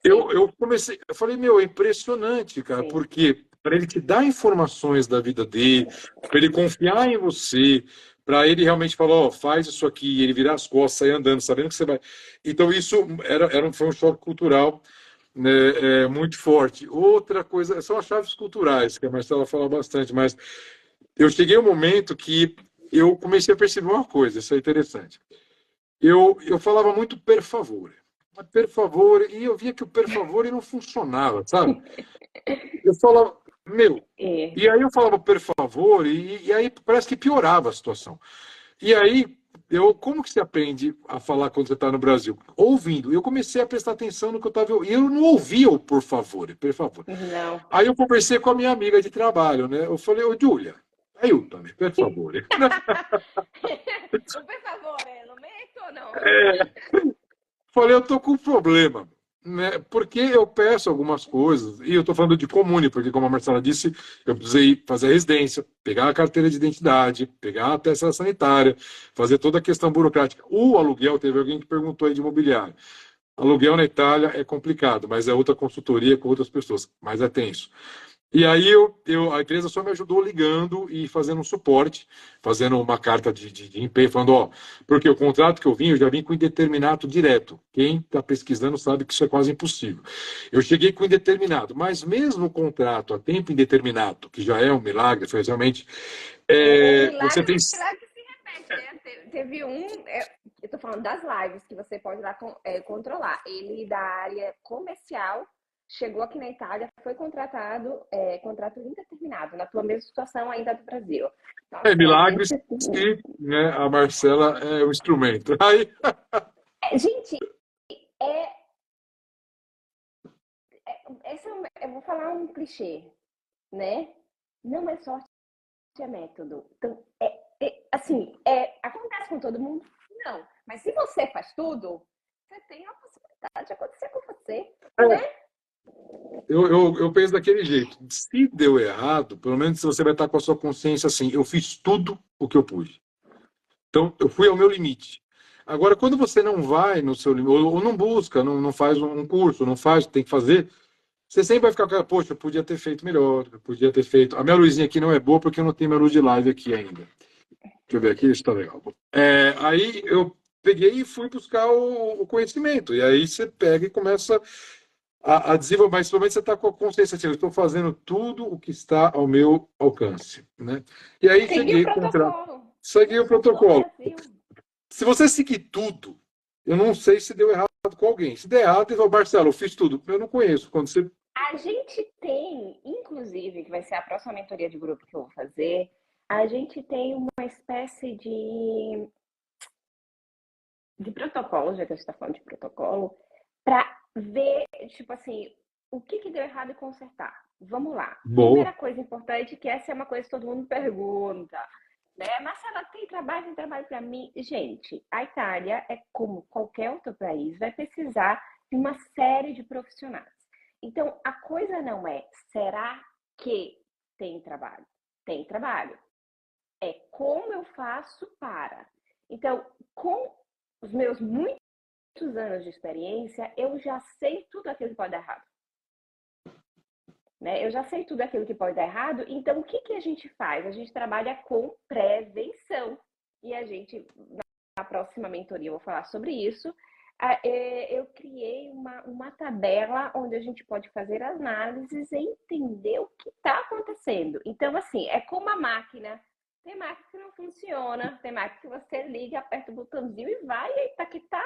Eu falei, meu, é impressionante, cara, Sim. porque para ele te dar informações da vida dele, para ele confiar em você, para ele realmente falar, ó, faz isso aqui, e ele virar as costas, sair andando, sabendo que você vai. Então, isso foi um choque cultural, né, muito forte. Outra coisa, são as chaves culturais, que a Marcela fala bastante, mas eu cheguei a um momento que eu comecei a perceber uma coisa, isso é interessante. Eu falava muito per favore. Per favore, e eu via que o per favore não funcionava, sabe? Eu falava, meu, É. e aí eu falava per favore, e aí parece que piorava a situação. E aí, como que você aprende a falar quando você está no Brasil? Ouvindo. Eu comecei a prestar atenção no que eu estava ouvindo. E eu não ouvia o por favor, per favor. Não. Aí eu conversei com a minha amiga de trabalho, né? Eu falei, ô, Giulia, aiutami, per favore. O por favor, no meto ou não? Falei, eu tô com um problema, né? Porque eu peço algumas coisas, e eu estou falando de comune, porque, como a Marcela disse, eu precisei fazer a residência, pegar a carteira de identidade, pegar a testa sanitária, fazer toda a questão burocrática. O aluguel, teve alguém que perguntou aí de imobiliário. Aluguel na Itália é complicado, mas é outra consultoria com outras pessoas, mas é tenso. E aí a empresa só me ajudou ligando e fazendo um suporte, fazendo uma carta de empenho, falando, ó, porque o contrato que eu já vim com indeterminado direto. Quem está pesquisando sabe que isso é quase impossível. Eu cheguei com indeterminado, mas mesmo o contrato a tempo indeterminado, que já é um milagre, foi realmente, O você milagre, tem. o milagre se repete, né? Teve eu tô falando das lives que você pode lá controlar. Ele da área comercial chegou aqui na Itália, foi contratado, contrato indeterminado, na tua mesma situação ainda do Brasil. Nossa, a Milagres gente, que, né, a Marcela é o instrumento. Aí, gente, é, eu vou falar um clichê, né? Não é sorte, é método. Então, assim, acontece com todo mundo? Não. Mas se você faz tudo, você tem a possibilidade de acontecer com você, né? eu penso daquele jeito. Se deu errado, pelo menos você vai estar com a sua consciência assim, eu fiz tudo o que eu pude. Então, eu fui ao meu limite. Agora, quando você não vai no seu limite, ou não busca, não faz um curso, não faz, tem que fazer, você sempre vai ficar com aquela, poxa, eu podia ter feito melhor, eu podia ter feito. A minha luzinha aqui não é boa porque eu não tenho minha luz de live aqui ainda. Deixa eu ver aqui, está legal. Aí eu peguei e fui buscar o conhecimento. E aí você pega e começa a desenvolver, mas pelo menos você está com a consciência assim, eu estou fazendo tudo o que está ao meu alcance, né? E aí Seguir o cheguei contra, protocolo. segui Não o só no protocolo. Brasil. Se você seguir tudo, eu não sei se deu errado com alguém. Se der errado, ele falou, Marcelo, eu fiz tudo. Eu não conheço. Quando você. A gente tem, inclusive, que vai ser a próxima mentoria de grupo que eu vou fazer, a gente tem uma espécie de protocolo, já que a gente está falando de protocolo, para ver, tipo assim, o que deu errado e consertar. Vamos lá. Boa. Primeira coisa importante, que essa é uma coisa que todo mundo pergunta. né? Marcela, tem trabalho para mim. Gente, a Itália é como qualquer outro país, vai precisar de uma série de profissionais. Então, a coisa não é, será que tem trabalho? Tem trabalho. É como eu faço para. Então, com os meus muitos anos de experiência, eu já sei tudo aquilo que pode dar errado. Né? Eu já sei tudo aquilo que pode dar errado, então o que, que a gente faz? A gente trabalha com prevenção. E a gente, na próxima mentoria, eu vou falar sobre isso. Eu criei uma tabela onde a gente pode fazer análises e entender o que está acontecendo. Então, assim, é como a máquina. Tem máquina que não funciona, tem máquina que você liga, aperta o botãozinho e vai, e tá que tá,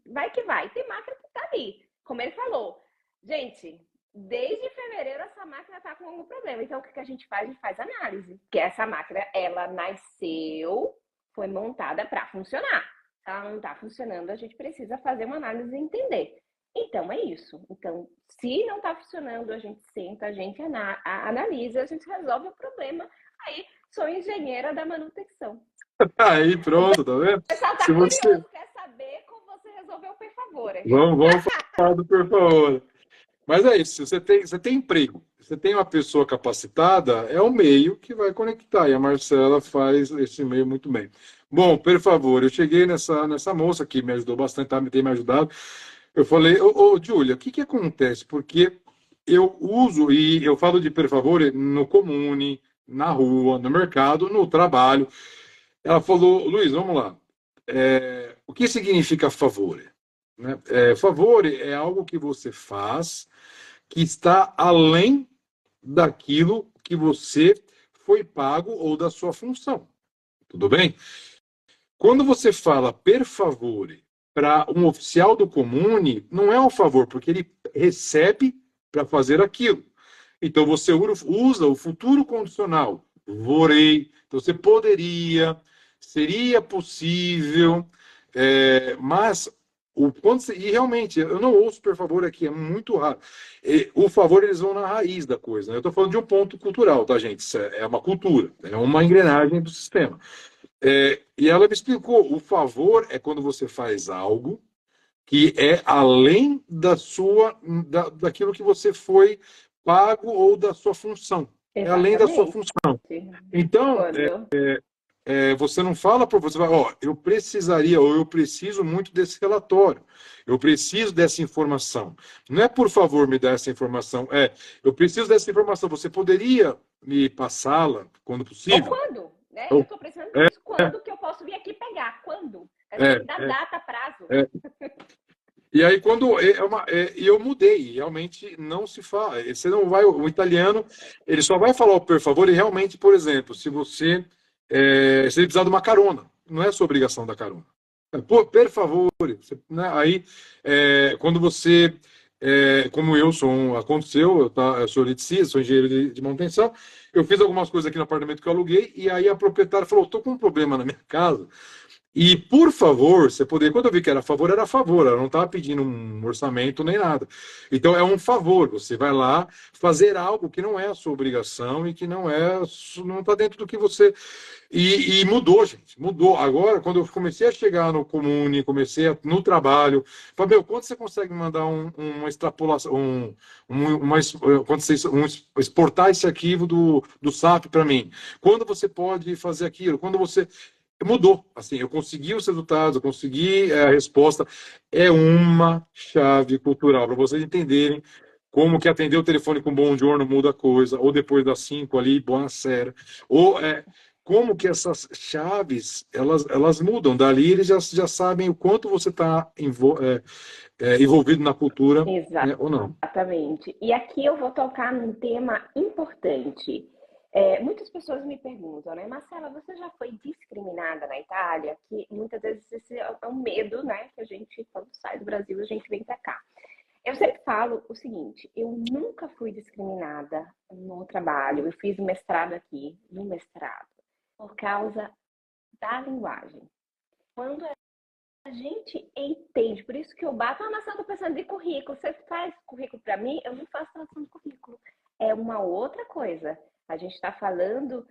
vai que vai. Tem máquina que tá ali, como ele falou. Gente, desde fevereiro essa máquina está com algum problema. Então, o que a gente faz? A gente faz análise. Que essa máquina, ela nasceu, foi montada para funcionar. Se ela não está funcionando, a gente precisa fazer uma análise e entender. Então, é isso. Então, se não está funcionando, a gente senta, a gente analisa, a gente resolve o problema. Aí, sou engenheira da manutenção. Aí, pronto, tá vendo? O pessoal está Se você... curioso, quer saber como você resolveu, por favor. Vamos falar do por favor. Mas é isso, você tem emprego, você tem uma pessoa capacitada, é o meio que vai conectar, e a Marcela faz esse meio muito bem. Bom, por favor, eu cheguei nessa moça que me ajudou bastante, tem me ajudado. Eu falei, Júlia, o que que acontece? Porque eu uso, e eu falo de per favore no comune, na rua, no mercado, no trabalho. Ela falou, Luiz, vamos lá. O que significa favore? Né? Favore é algo que você faz que está além daquilo que você foi pago ou da sua função. Tudo bem? Quando você fala per favore para um oficial do comune, não é um favor, porque ele recebe para fazer aquilo. Então você usa o futuro condicional. Vorei. Então você poderia, seria possível, mas e realmente, eu não ouço por favor aqui, é muito raro. O favor eles vão na raiz da coisa. Né? Eu estou falando de um ponto cultural, tá, gente? Isso é uma cultura, é uma engrenagem do sistema. E ela me explicou: o favor é quando você faz algo que é além daquilo que você foi pago ou da sua função. É além da sua Exatamente. função. Então, Quando você não fala para você, ó, eu precisaria ou eu preciso muito desse relatório, eu preciso dessa informação. Não é por favor me dar essa informação, eu preciso dessa informação. Você poderia me passá-la quando ou possível? quando, né? Eu Ou- estou precisando É, disso. Quando que eu posso vir aqui pegar? Quando? A gente tem é, que dar é, data, prazo. é. E aí, quando e eu mudei, realmente não se fala. Você não vai, o italiano, ele só vai falar o per favor, e realmente, por exemplo, se ele precisar de uma carona, não é sua obrigação da carona. Pô, per favor, né? Aí, quando você, como eu aconteceu, eu sou eletricista, sou engenheiro de manutenção, eu fiz algumas coisas aqui no apartamento que eu aluguei, e aí a proprietária falou: estou com um problema na minha casa. E, por favor, você poderia. Quando eu vi que era favor, ela não estava pedindo um orçamento nem nada. Então, é um favor. Você vai lá fazer algo que não é a sua obrigação e que não está dentro do que você. E mudou, gente, mudou. Agora, quando eu comecei a chegar no comune, no trabalho, falei, meu, quando você consegue mandar uma extrapolação, quando você exportar esse arquivo do SAP para mim? Quando você pode fazer aquilo? Quando você mudou. Assim, eu consegui os resultados, eu consegui a resposta. É uma chave cultural para vocês entenderem como que atender o telefone com bom giorno muda a coisa, ou depois das 5 ali, buonasera, ou como que essas chaves elas mudam. Dali eles já sabem o quanto você está envolvido na cultura, né, ou não. Exatamente. E aqui eu vou tocar num tema importante. Muitas pessoas me perguntam, né, Marcela, você já foi discriminada na Itália? Que muitas vezes esse é um medo, né, que a gente, quando sai do Brasil, a gente vem para cá. Eu sempre falo o seguinte: eu nunca fui discriminada no trabalho. Eu fiz um mestrado aqui, no mestrado, por causa da linguagem. Quando a gente entende, por isso que eu bato, mas eu estou pensando de currículo. Você faz currículo para mim? Eu não faço tradução de currículo. É uma outra coisa. A gente está falando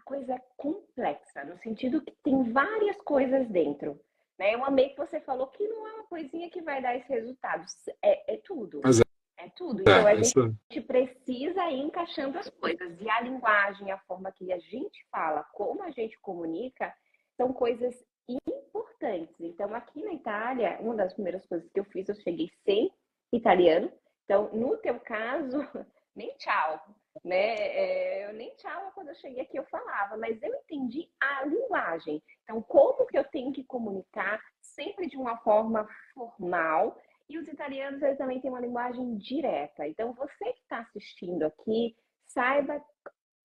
coisa complexa, no sentido que tem várias coisas dentro. Né? Eu amei que você falou que não é uma coisinha que vai dar esse resultado, é tudo. Mas É tudo. Então, a essa... gente precisa ir encaixando as coisas. E a linguagem, a forma que a gente fala, como a gente comunica, são coisas importantes. Então, aqui na Itália, uma das primeiras coisas que eu fiz, eu cheguei sem italiano. Então, no teu caso, nem tchau, né? Eu nem tchau quando eu cheguei aqui eu falava, mas eu entendi a linguagem. Então, como que eu tenho que comunicar sempre de uma forma formal. E os italianos, eles também têm uma linguagem direta. Então, você que está assistindo aqui, saiba,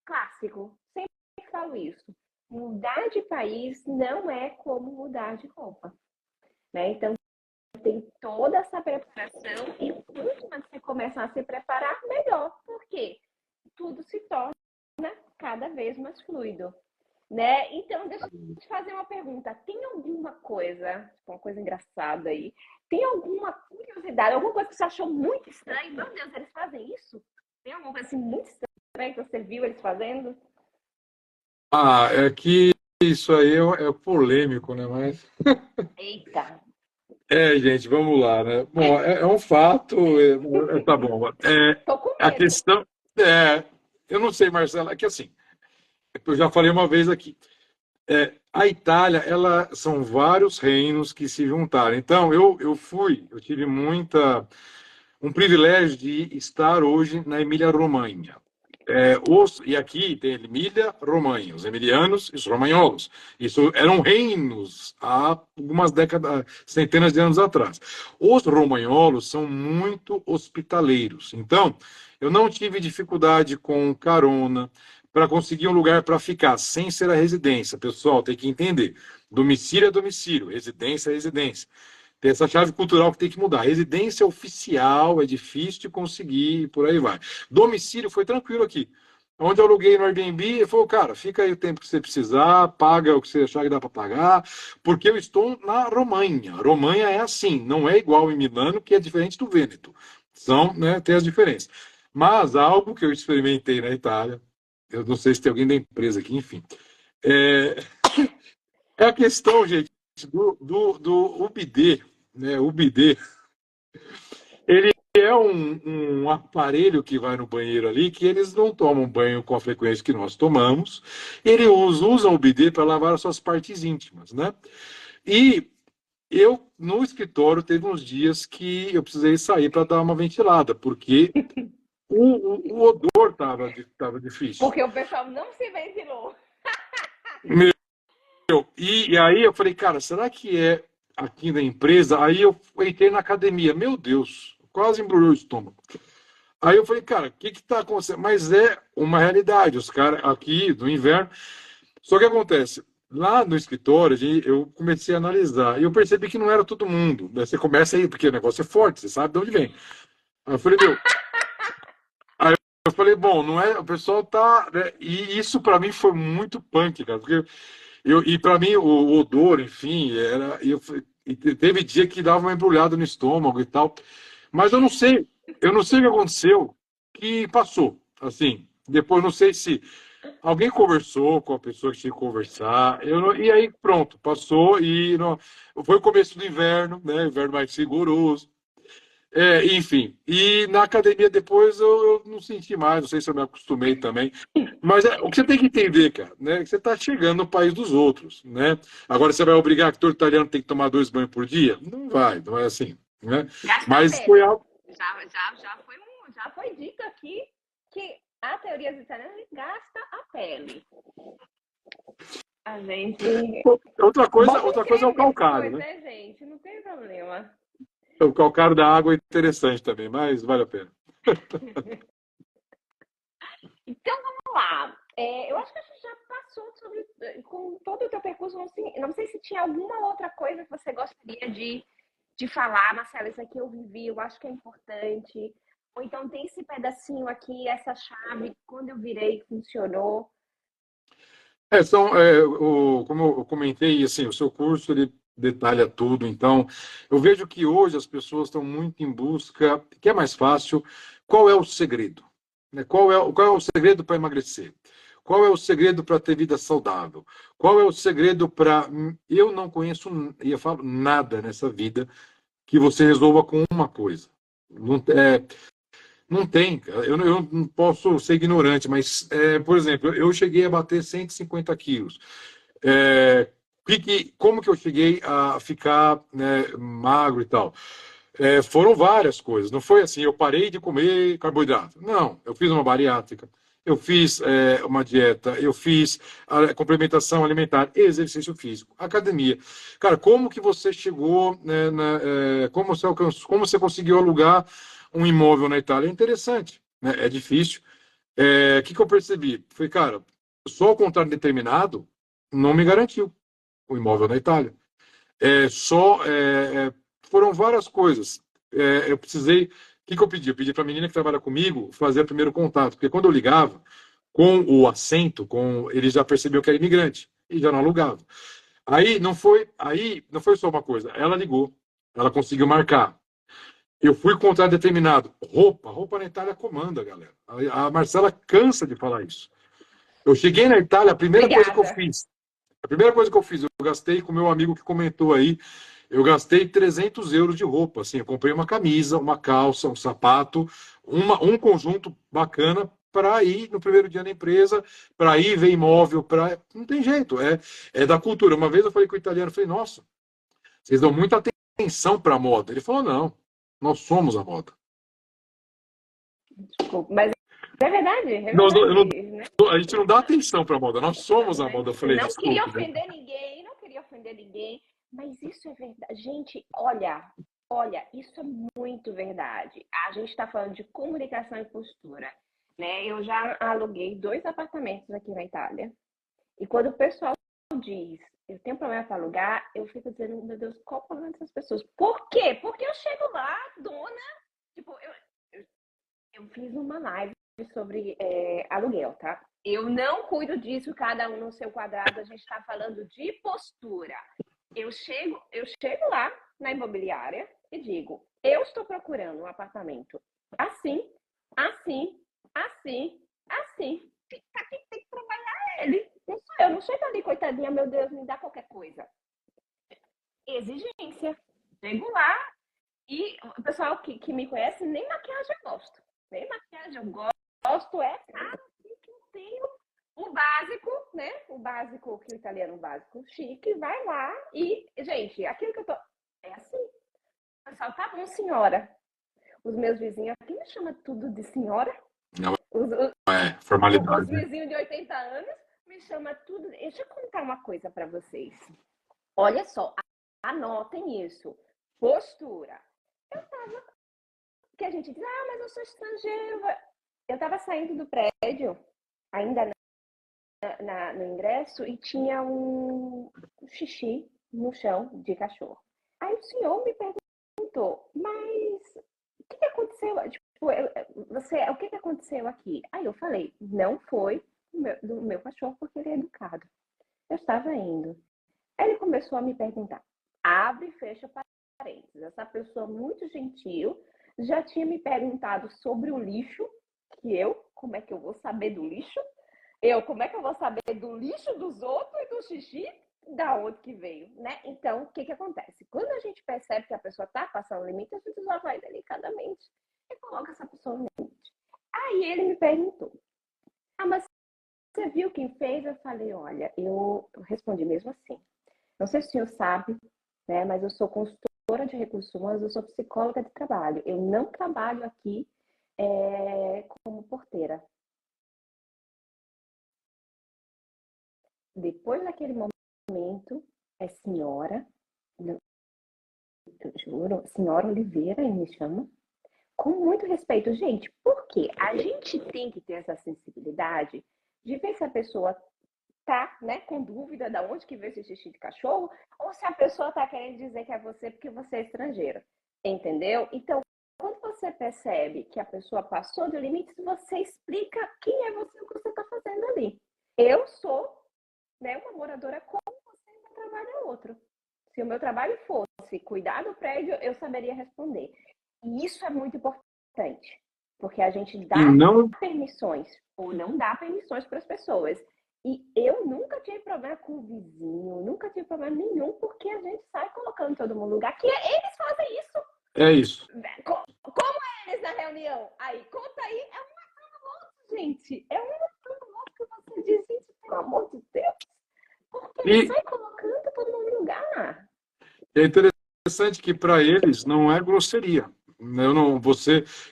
clássico, sempre falo isso. Mudar de país não é como mudar de roupa. Né? Então, tem toda essa preparação e quanto mais você começar a se preparar, melhor. Por quê? Tudo se torna cada vez mais fluido. Né? Então, deixa eu te fazer uma pergunta. Tem alguma coisa, uma coisa engraçada aí, tem alguma curiosidade, alguma coisa que você achou muito estranho? Meu Deus, eles fazem isso? Tem alguma coisa assim muito estranha que você viu eles fazendo? É que isso aí é polêmico, né? Mas... Eita! gente, vamos lá, né? Bom, é um fato, tá bom. Tô com A medo. questão eu não sei, Marcela, é que assim, eu já falei uma vez aqui, a Itália, são vários reinos que se juntaram. Então, eu tive um privilégio de estar hoje na Emília-Romanha. E aqui tem Emília-Romanha, os emilianos e os romanholos. Isso eram reinos há algumas décadas, centenas de anos atrás. Os romanholos são muito hospitaleiros. Então, eu não tive dificuldade com carona para conseguir um lugar para ficar, sem ser a residência. Pessoal, tem que entender. Domicílio é domicílio, residência é residência. Tem essa chave cultural que tem que mudar. Residência oficial é difícil de conseguir e por aí vai. Domicílio foi tranquilo aqui. Onde eu aluguei no Airbnb, ele falou, cara, fica aí o tempo que você precisar, paga o que você achar que dá para pagar, porque eu estou na Romanha. Romanha é assim, não é igual em Milano, que é diferente do Vêneto. São, né, tem as diferenças. Mas algo que eu experimentei na Itália, eu não sei se tem alguém da empresa aqui, enfim, é, é a questão, gente, do UBD, né? O bidê, ele é um aparelho que vai no banheiro ali, que eles não tomam banho com a frequência que nós tomamos. Eles usam o bidê para lavar as suas partes íntimas, né? E eu, no escritório, teve uns dias que eu precisei sair para dar uma ventilada, porque o odor estava difícil. Porque o pessoal não se ventilou. E aí eu falei, cara, será que é aqui na empresa? Aí eu entrei na academia, meu Deus, quase embrulhou o estômago. Aí eu falei, cara, o que está acontecendo? Mas é uma realidade, os caras aqui do inverno. Só que acontece, lá no escritório, eu comecei a analisar, e eu percebi que não era todo mundo. Você começa aí, porque o negócio é forte, você sabe de onde vem. Aí eu falei, eu falei, bom, não é, o pessoal tá, né? E isso para mim foi muito punk, cara, porque e para mim o odor, enfim, e teve dia que dava uma embrulhada no estômago e tal. Mas eu não sei o que aconteceu, que passou. Assim, depois não sei se alguém conversou com a pessoa que tinha que conversar. E aí pronto, passou e não, foi o começo do inverno, né? Inverno mais rigoroso. Enfim, e na academia depois eu não senti mais, não sei se eu me acostumei também. Mas o que você tem que entender, cara, né? Que você está chegando no país dos outros, né? Agora você vai obrigar que todo italiano tem que tomar 2 banhos por dia? Não vai, não é assim, né? Gasta a Mas pele. foi algo. Já foi dito aqui que a teoria dos italianos gasta a pele. A gente. Outra coisa é o Vamos calcário, depois, né? né, gente? Não tem problema. O calcário da água é interessante também, mas vale a pena. Então vamos lá. Eu acho que a gente já passou com todo o teu percurso. Não sei se tinha alguma outra coisa que você gostaria de falar, Marcela, isso aqui eu vivi, eu acho que é importante. Ou então tem esse pedacinho aqui, essa chave, quando eu virei, funcionou. Como eu comentei, assim, o seu curso ele detalha tudo, então eu vejo que hoje as pessoas estão muito em busca, que é mais fácil, qual é o segredo? Né? Qual é o segredo para emagrecer? Qual é o segredo para ter vida saudável? Qual é o segredo para... Eu não conheço, e eu falo, nada nessa vida que você resolva com uma coisa. Não, não tem. Eu não posso ser ignorante, mas, por exemplo, eu cheguei a bater 150 quilos. Como que eu cheguei a ficar, né, magro e tal? Foram várias coisas. Não foi assim, eu parei de comer carboidrato. Não, eu fiz uma bariátrica, eu fiz uma dieta, eu fiz a complementação alimentar, exercício físico, academia. Cara, como que você chegou, né, como você alcançou, como você conseguiu alugar um imóvel na Itália? É interessante, né? É difícil. Que eu percebi? Foi, cara, só o contrato determinado não me garantiu o imóvel na Itália. Foram várias coisas. Eu precisei. O que eu pedi? Eu pedi para a menina que trabalha comigo fazer o primeiro contato, porque quando eu ligava com o acento, ele já percebeu que era imigrante e já não alugava. Aí não foi só uma coisa. Ela ligou, ela conseguiu marcar. Eu fui com contrato determinado. Roupa na Itália comanda, galera. A Marcela cansa de falar isso. Eu cheguei na Itália, Obrigada. a primeira coisa que eu fiz, eu gastei com meu amigo que comentou aí, eu gastei 300 euros de roupa. Assim, eu comprei uma camisa, uma calça, um sapato, um conjunto bacana para ir no primeiro dia na empresa, para ir ver imóvel, não tem jeito, é da cultura. Uma vez eu falei com o italiano, falei, nossa, vocês dão muita atenção para a moda. Ele falou, não, nós somos a moda. Desculpa, mas é Nós, eu verdade, né? a gente não dá atenção para a moda, nós somos a moda. Eu falei, Não queria desculpe. Né? ofender ninguém, não queria ofender ninguém, mas isso é verdade. Gente, olha, isso é muito verdade. A gente está falando de comunicação e postura, né? Eu já aluguei 2 apartamentos aqui na Itália. E quando o pessoal diz, eu tenho problema para alugar, eu fico dizendo, meu Deus, qual o problema dessas pessoas? Por quê? Porque eu chego lá, dona, tipo, eu fiz uma live sobre aluguel, tá? Eu não cuido disso, cada um no seu quadrado, a gente está falando de postura. Eu chego lá na imobiliária e digo, eu estou procurando um apartamento assim, assim, assim, assim. Quem tem que trabalhar é ele. Não sou eu, não chego ali, coitadinha, meu Deus, me dá qualquer coisa. Exigência. Chego lá e o pessoal que me conhece, nem maquiagem eu gosto. Nem maquiagem eu gosto, cara, que eu tenho o básico, né? O básico, que o italiano básico, chique, vai lá e, gente, aquilo que eu tô. É assim. O pessoal, tá bom, senhora. Os meus vizinhos aqui me chamam tudo de senhora. Não Os, é os formalidade. Né? vizinhos de 80 anos me chamam tudo. Deixa eu contar uma coisa para vocês. Olha só, anotem isso. Postura. Eu tava. Que a gente diz, mas eu sou estrangeiro. Eu tava saindo do prédio, ainda no ingresso, e tinha um xixi no chão de cachorro. Aí o senhor me perguntou, mas o que aconteceu? Tipo, o que aconteceu aqui? Aí eu falei, não foi do meu cachorro, porque ele é educado. Eu estava indo. Aí ele começou a me perguntar, abre e fecha parênteses. Essa pessoa muito gentil já tinha me perguntado sobre o lixo, como é que eu vou saber do lixo? Como é que eu vou saber do lixo dos outros e do xixi da onde que veio, né? Então, o que acontece? Quando a gente percebe que a pessoa está passando o limite, a gente já vai delicadamente e coloca essa pessoa no limite. Aí ele me perguntou, mas você viu quem fez? Eu falei, olha, eu respondi mesmo assim. Não sei se o senhor sabe, né, mas eu sou consultora de recursos humanos, eu sou psicóloga de trabalho. Eu não trabalho aqui como porteira. Depois daquele momento, senhora, eu juro, senhora Oliveira, ele me chama, com muito respeito. Gente, por quê? A gente tem que ter essa sensibilidade de ver se a pessoa tá, né, com dúvida de onde que veio esse xixi de cachorro, ou se a pessoa tá querendo dizer que é você porque você é estrangeiro. Entendeu? Então, quando você percebe que a pessoa passou do limite, você explica quem é você, o que você está fazendo ali. Eu sou, né, uma moradora como você, e meu trabalho é outro. Se o meu trabalho fosse cuidar do prédio, eu saberia responder. E isso é muito importante. Porque a gente E dá não permissões ou não dá permissões para as pessoas. E eu nunca tive problema com o vizinho, nunca tive problema nenhum, porque a gente sai colocando todo mundo no lugar, que eles fazem isso. é isso. Como é eles na reunião? Aí, conta aí, é um matando o outro, gente. É um matando o outro que você diz, gente, pelo amor de Deus. Porque ele E sai colocando todo mundo no lugar. é interessante que para eles não é grosseria.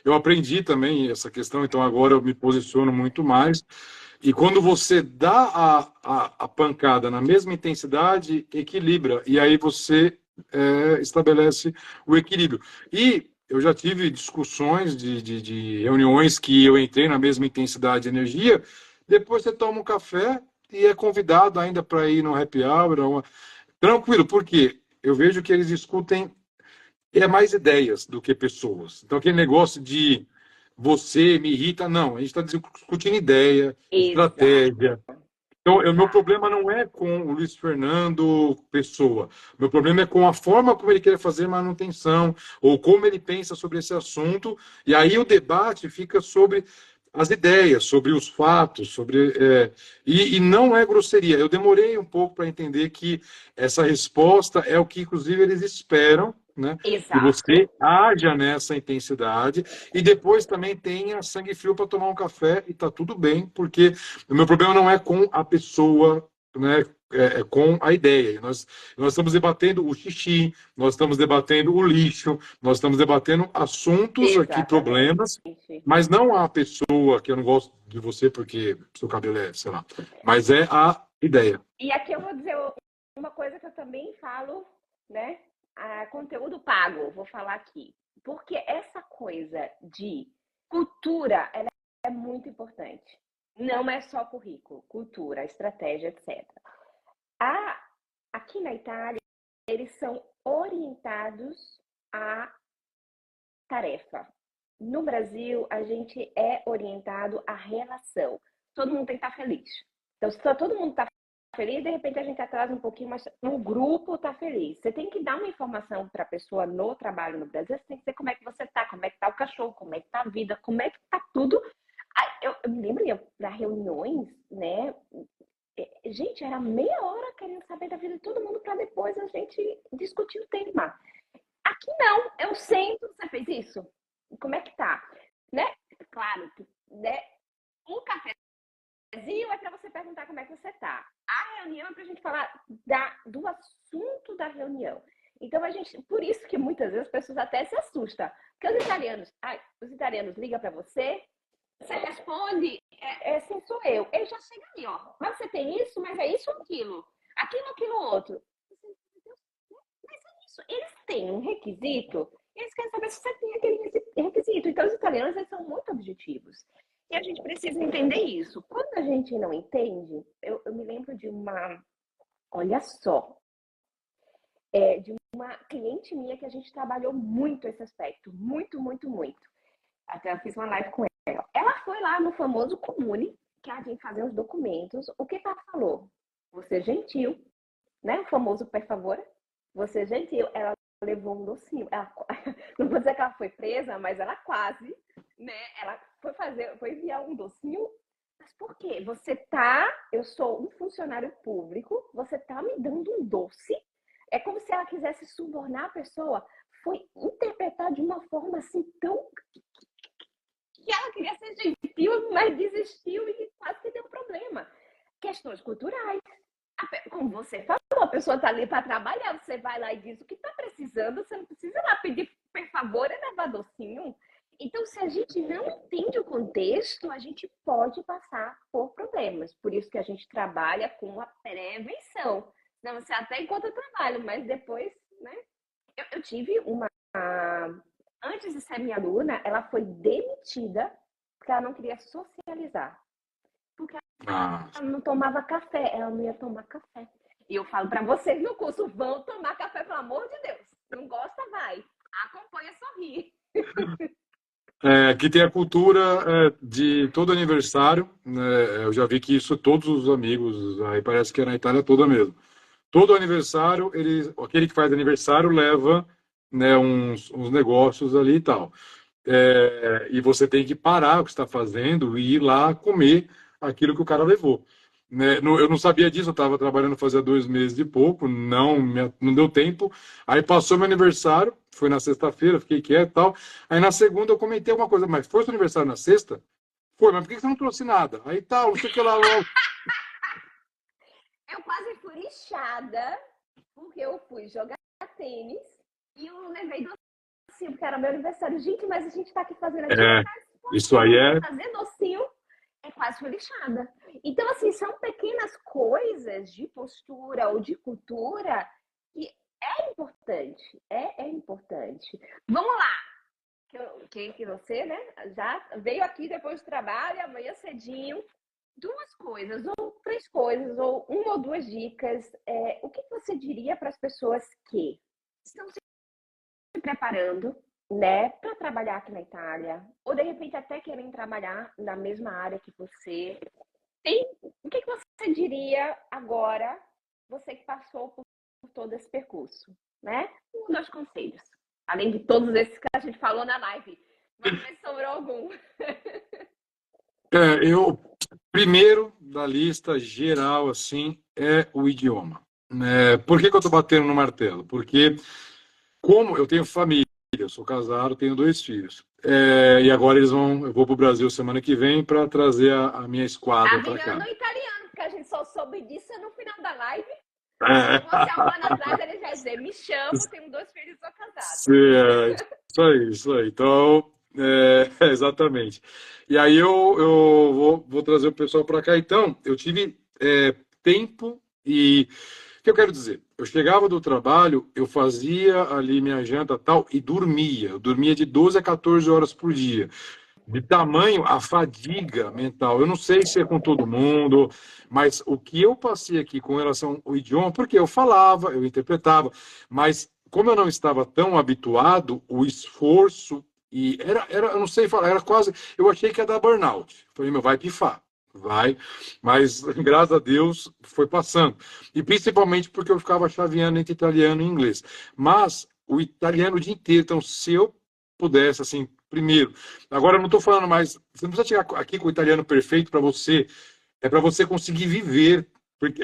Eu aprendi também essa questão, então agora eu me posiciono muito mais. E quando você dá a pancada na mesma intensidade, equilibra. E aí você estabelece o equilíbrio. E eu já tive discussões de reuniões que eu entrei na mesma intensidade de energia, depois você toma um café e é convidado ainda para ir no happy hour. Tranquilo, porque eu vejo que eles discutem mais ideias do que pessoas. Então, aquele negócio de você me irrita, não. A gente está discutindo ideia, Exato, estratégia. Então, o meu exato. problema não é com o Luiz Fernando Pessoa. O meu problema é com a forma como ele quer fazer manutenção, ou como ele pensa sobre esse assunto. E aí o debate fica sobre as ideias, sobre os fatos, e não é grosseria. Eu demorei um pouco para entender que essa resposta é o que, inclusive, eles esperam, né? Que Exato. você haja nessa intensidade e depois também tenha sangue frio para tomar um café e tá tudo bem, porque o meu problema não é com a pessoa, né? É com a ideia. Nós estamos debatendo o xixi, nós estamos debatendo o lixo, nós estamos debatendo assuntos aqui, Exatamente. problemas, mas não a pessoa, que eu não gosto de você porque seu cabelo é, sei lá, mas é a ideia. E aqui eu vou dizer uma coisa que eu também falo, né? Conteúdo pago, vou falar aqui. Porque essa coisa de cultura, ela é muito importante. Não é só currículo, cultura, estratégia, etc. Aqui na Itália, eles são orientados à tarefa. No Brasil, a gente é orientado à relação. Todo mundo tem que estar feliz. Então, se todo mundo está feliz, de repente a gente atrasa um pouquinho, mas no grupo está feliz. Você tem que dar uma informação para a pessoa no trabalho no Brasil, você tem que dizer como é que você está, como é que está o cachorro, como é que está a vida, como é que está tudo. Eu me lembro para reuniões, né? Gente, era meia hora querendo saber da vida de todo mundo para depois a gente discutir o tema. Aqui não, eu sento, você fez isso? Como é que tá? Né? Claro, né? Um cafezinho é para você perguntar como é que você tá. A reunião é para a gente falar do assunto da reunião. Então, por isso que muitas vezes as pessoas até se assustam. Porque os italianos ligam para você, você responde, assim sou eu. Ele já chega ali, ó. Mas você tem isso, mas é isso ou aquilo? Aquilo outro. Mas é isso. Eles têm um requisito, eles querem saber se você tem aquele requisito. Então, os italianos eles são muito objetivos. E a gente precisa entender isso. Quando a gente não entende, eu me lembro de uma. Olha só, de uma cliente minha que a gente trabalhou muito esse aspecto. Muito, muito, muito. Até eu fiz uma live com ela. Ela foi lá no famoso Comune, que a gente fazia os documentos. O que ela falou? Você é gentil, né? O famoso per favore. Você é gentil. Ela levou um docinho. Não vou dizer que ela foi presa, mas ela quase, né? Ela foi enviar um docinho. Mas por quê? Eu sou um funcionário público, você tá me dando um doce. É como se ela quisesse subornar a pessoa. Foi interpretado de uma forma assim tão que ela queria ser gentil, mas desistiu e quase que deu problema. Questões culturais. Como você falou, a pessoa está ali para trabalhar, você vai lá e diz o que está precisando, você não precisa ir lá pedir, por favor, levar docinho. Então, se a gente não entende o contexto, a gente pode passar por problemas. Por isso que a gente trabalha com a prevenção. Não, você até encontra trabalho, mas depois, né? Eu tive uma antes de ser minha aluna, ela foi demitida porque ela não queria socializar. Porque ela não tomava café, ela não ia tomar café. E eu falo para vocês no curso, vão tomar café, pelo amor de Deus. Não gosta, vai. Acompanha, sorrir. Aqui tem a cultura de todo aniversário, né? Eu já vi que isso todos os amigos, aí parece que é na Itália toda mesmo. Todo aniversário, aquele que faz aniversário leva, né, uns negócios ali e tal. e você tem que parar o que está fazendo e ir lá comer aquilo que o cara levou. Né? Eu não sabia disso, eu estava trabalhando fazia 2 meses e pouco, não deu tempo. Aí passou meu aniversário, foi na sexta-feira, fiquei quieto e tal. Aí na segunda eu comentei alguma coisa, mas foi seu aniversário na sexta? Foi, mas por que você não trouxe nada? Aí tal, não sei o que lá. Eu quase fui lixada, porque eu fui jogar tênis e eu levei docinho, porque era meu aniversário. Gente, mas a gente tá aqui fazendo É, atividade isso aí esportiva, é. fazer docinho é quase fui lixada. Então, assim, são pequenas coisas de postura ou de cultura que é importante, é importante. Vamos lá, que você, né, já veio aqui depois do trabalho, amanhã cedinho, 2 coisas, ou 3 coisas, ou 1 ou 2 dicas. O que você diria para as pessoas que estão se preparando, né, para trabalhar aqui na Itália, ou de repente até querem trabalhar na mesma área que você? O que você diria agora, você que passou por todo esse percurso, né? 1 ou 2 conselhos, além de todos esses que a gente falou na live, mas vê se sobrou algum. Eu, primeiro da lista geral, assim, é o idioma. Né? Por que eu estou batendo no martelo? Porque, como eu tenho família, eu sou casado, tenho 2 filhos. E agora eu vou para o Brasil semana que vem para trazer a minha Tá esquadra para cá. virando italiano, porque a gente só soube disso no final da live. Se É, fosse há 1 ano atrás, ele já ia dizer: me chamo, tenho 2 filhos e sou casado. isso aí, isso aí. Então, exatamente. E aí eu vou trazer o pessoal para cá. Então, eu tive tempo e o que eu quero dizer? Eu chegava do trabalho, eu fazia ali minha janta tal e dormia. Eu dormia de 12 a 14 horas por dia. De tamanho a fadiga mental. Eu não sei se é com todo mundo, mas o que eu passei aqui com relação ao idioma, porque eu falava, eu interpretava, mas como eu não estava tão habituado, o esforço e eu não sei falar, era quase, eu achei que ia dar burnout. Falei, meu, vai pifar. Vai, mas graças a Deus foi passando. E principalmente porque eu ficava chaveando entre italiano e inglês. Mas o italiano o dia inteiro, então se eu pudesse, assim, primeiro. Agora, eu não estou falando mais. Você não precisa chegar aqui com o italiano perfeito para você. É para você conseguir viver. Porque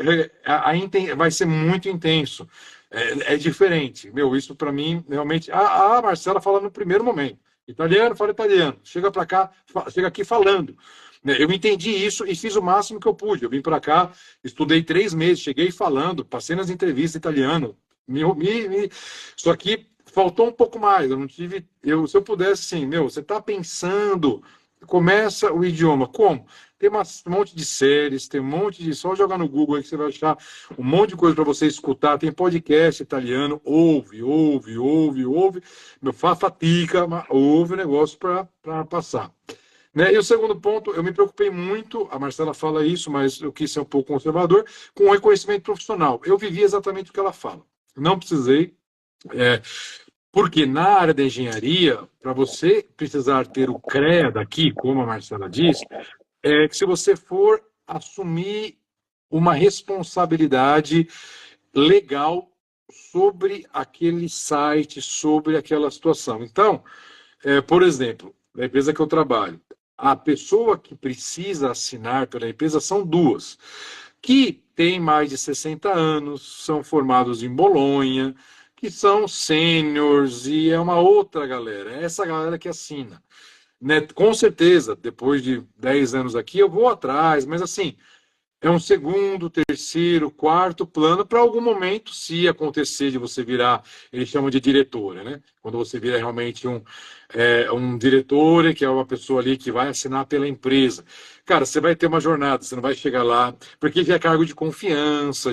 vai ser muito intenso. É diferente. Meu, isso para mim, realmente. A Marcela fala no primeiro momento. Italiano, fala italiano. Chega para cá, chega aqui falando. Né, eu entendi isso e fiz o máximo que eu pude. Eu vim para cá, estudei 3 meses, cheguei falando, passei nas entrevistas italiano. Só que faltou um pouco mais. Eu não tive. Se eu pudesse, assim, meu, você está pensando, começa o idioma. Como? Tem um monte de séries, tem um monte de. Só jogar no Google aí que você vai achar um monte de coisa para você escutar. Tem podcast italiano, ouve. Meu, fatica, mas ouve o negócio para passar. Né? E o segundo ponto, eu me preocupei muito, a Marcela fala isso, mas eu quis ser um pouco conservador, com o reconhecimento profissional. Eu vivi exatamente o que ela fala. Não precisei. É, porque na área da engenharia, para você precisar ter o CREA daqui, como a Marcela diz, é que se você for assumir uma responsabilidade legal sobre aquele site, sobre aquela situação. Então, por exemplo, na empresa que eu trabalho, a pessoa que precisa assinar pela empresa são 2, que têm mais de 60 anos, são formados em Bolonha, que são sêniors e é uma outra galera, é essa galera que assina. Né? Com certeza, depois de 10 anos aqui, eu vou atrás, mas assim, é um segundo, terceiro, quarto plano para algum momento, se acontecer de você virar, eles chamam de diretora, né? Quando você vira realmente um diretor, que é uma pessoa ali que vai assinar pela empresa. Cara, você vai ter uma jornada, você não vai chegar lá, porque já é cargo de confiança,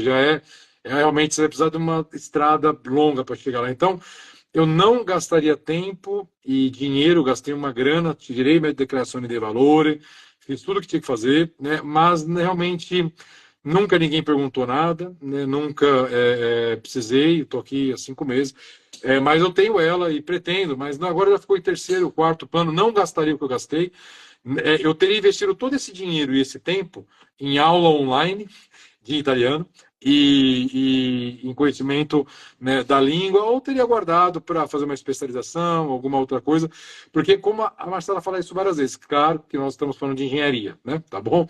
realmente você vai precisar de uma estrada longa para chegar lá. Então, eu não gastaria tempo e dinheiro, gastei uma grana, tirei minha declaração de valor, fiz tudo o que tinha que fazer, né? Mas realmente nunca ninguém perguntou nada, né? Nunca precisei, estou aqui há 5 meses, mas eu tenho ela e pretendo, mas agora já ficou em terceiro, quarto plano, não gastaria o que eu gastei. Eu teria investido todo esse dinheiro e esse tempo em aula online de italiano e em conhecimento, né, da língua, ou teria guardado para fazer uma especialização, alguma outra coisa, porque como a Marcela fala isso várias vezes, claro que nós estamos falando de engenharia, né? Tá bom?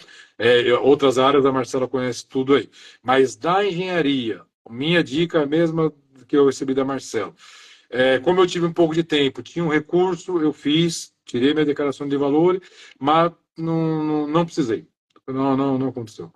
Outras áreas a Marcela conhece tudo aí, mas da engenharia, minha dica é a mesma que eu recebi da Marcela. Como eu tive um pouco de tempo, tinha um recurso, eu fiz, tirei minha declaração de valor, mas não precisei. Não aconteceu.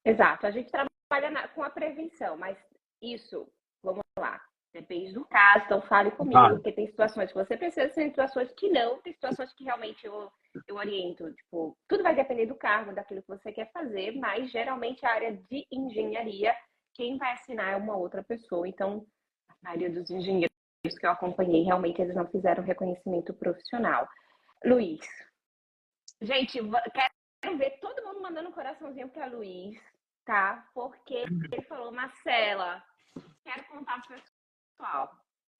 Exato, a gente trabalha com a prevenção, mas isso, vamos lá, depende do caso, então fale comigo, Ah, porque tem situações que você precisa, tem situações que não, tem situações que realmente eu oriento, tipo, tudo vai depender do cargo, daquilo que você quer fazer, mas geralmente a área de engenharia, quem vai assinar é uma outra pessoa, então a maioria dos engenheiros que eu acompanhei, realmente eles não fizeram reconhecimento profissional. Luiz, gente, quero ver todo mundo mandando um coraçãozinho para Luiz, tá? Porque ele falou, Marcela, quero contar pro pessoal,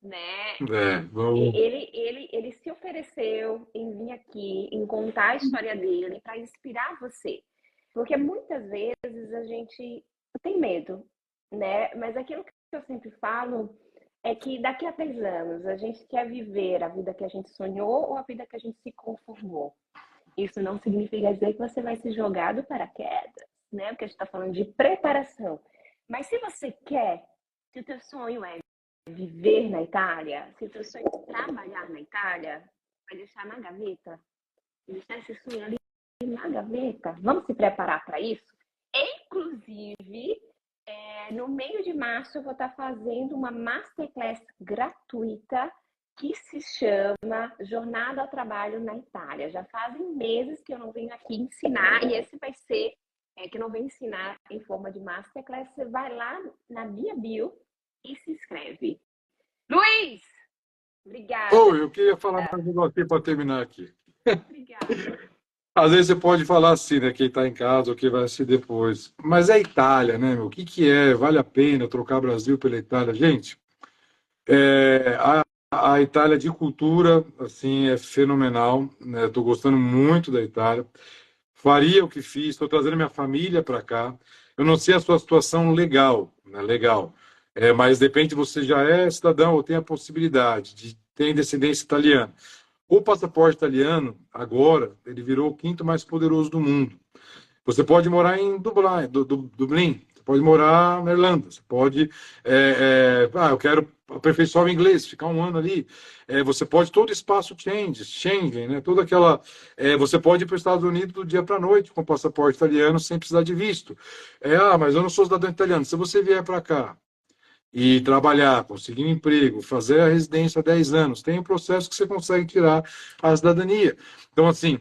né? vamos. Ele se ofereceu em vir aqui, em contar a história dele para inspirar você. Porque muitas vezes a gente tem medo, né? Mas aquilo que eu sempre falo é que daqui a 10 anos a gente quer viver a vida que a gente sonhou ou a vida que a gente se conformou. Isso não significa dizer que você vai se jogar do paraquedas, né? Porque a gente está falando de preparação. Mas se você quer, se o teu sonho é viver na Itália, se o teu sonho é trabalhar na Itália, vai deixar na gaveta, deixar esse sonho ali na gaveta. Vamos se preparar para isso? Inclusive, no meio de março eu vou estar fazendo uma masterclass gratuita que se chama Jornada ao Trabalho na Itália. Já fazem meses que eu não venho aqui ensinar e esse vai ser que eu não venho ensinar em forma de masterclass. Você vai lá na minha bio e se inscreve. Luiz, obrigada. Eu queria falar mais um negócio para terminar aqui. Obrigada. Às vezes você pode falar assim, né? Quem está em casa ou quem vai assistir depois. Mas é Itália, né, meu? O que que é? Vale a pena trocar Brasil pela Itália? Gente, é, a, a Itália de cultura, assim, é fenomenal, né? Estou gostando muito da Itália. Faria o que fiz, estou trazendo minha família para cá. Eu não sei a sua situação legal, né? Legal. Mas de repente você já é cidadão ou tem a possibilidade de ter descendência italiana. O passaporte italiano, agora, ele virou o quinto mais poderoso do mundo. Você pode morar em Dublin, você pode morar na Irlanda, você pode. Eu quero aperfeiçoar o inglês, ficar um ano ali. Você pode todo espaço Schengen, né? Toda aquela. Você pode ir para os Estados Unidos do dia para a noite com passaporte italiano sem precisar de visto. Mas eu não sou cidadão italiano. Se você vier para cá e trabalhar, conseguir um emprego, fazer a residência há 10 anos, tem um processo que você consegue tirar a cidadania. Então, assim,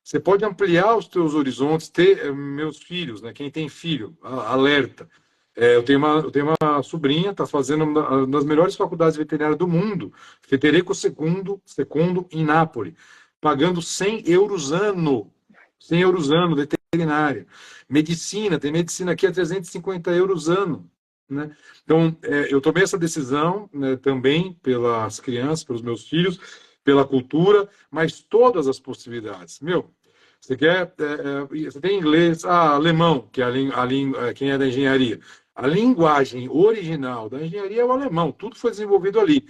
você pode ampliar os seus horizontes, ter meus filhos, né? Quem tem filho, alerta. Eu tenho uma sobrinha, está fazendo uma das melhores faculdades veterinárias do mundo, Federico II, em Nápoles, pagando 100 euros ano. 100 euros ano, veterinária. Medicina, tem medicina aqui a 350 euros ano. Né? Então, eu tomei essa decisão, né, também pelas crianças, pelos meus filhos, pela cultura, mas todas as possibilidades. Meu, você quer, você tem inglês, alemão, que é quem é da engenharia. A linguagem original da engenharia é o alemão, tudo foi desenvolvido ali.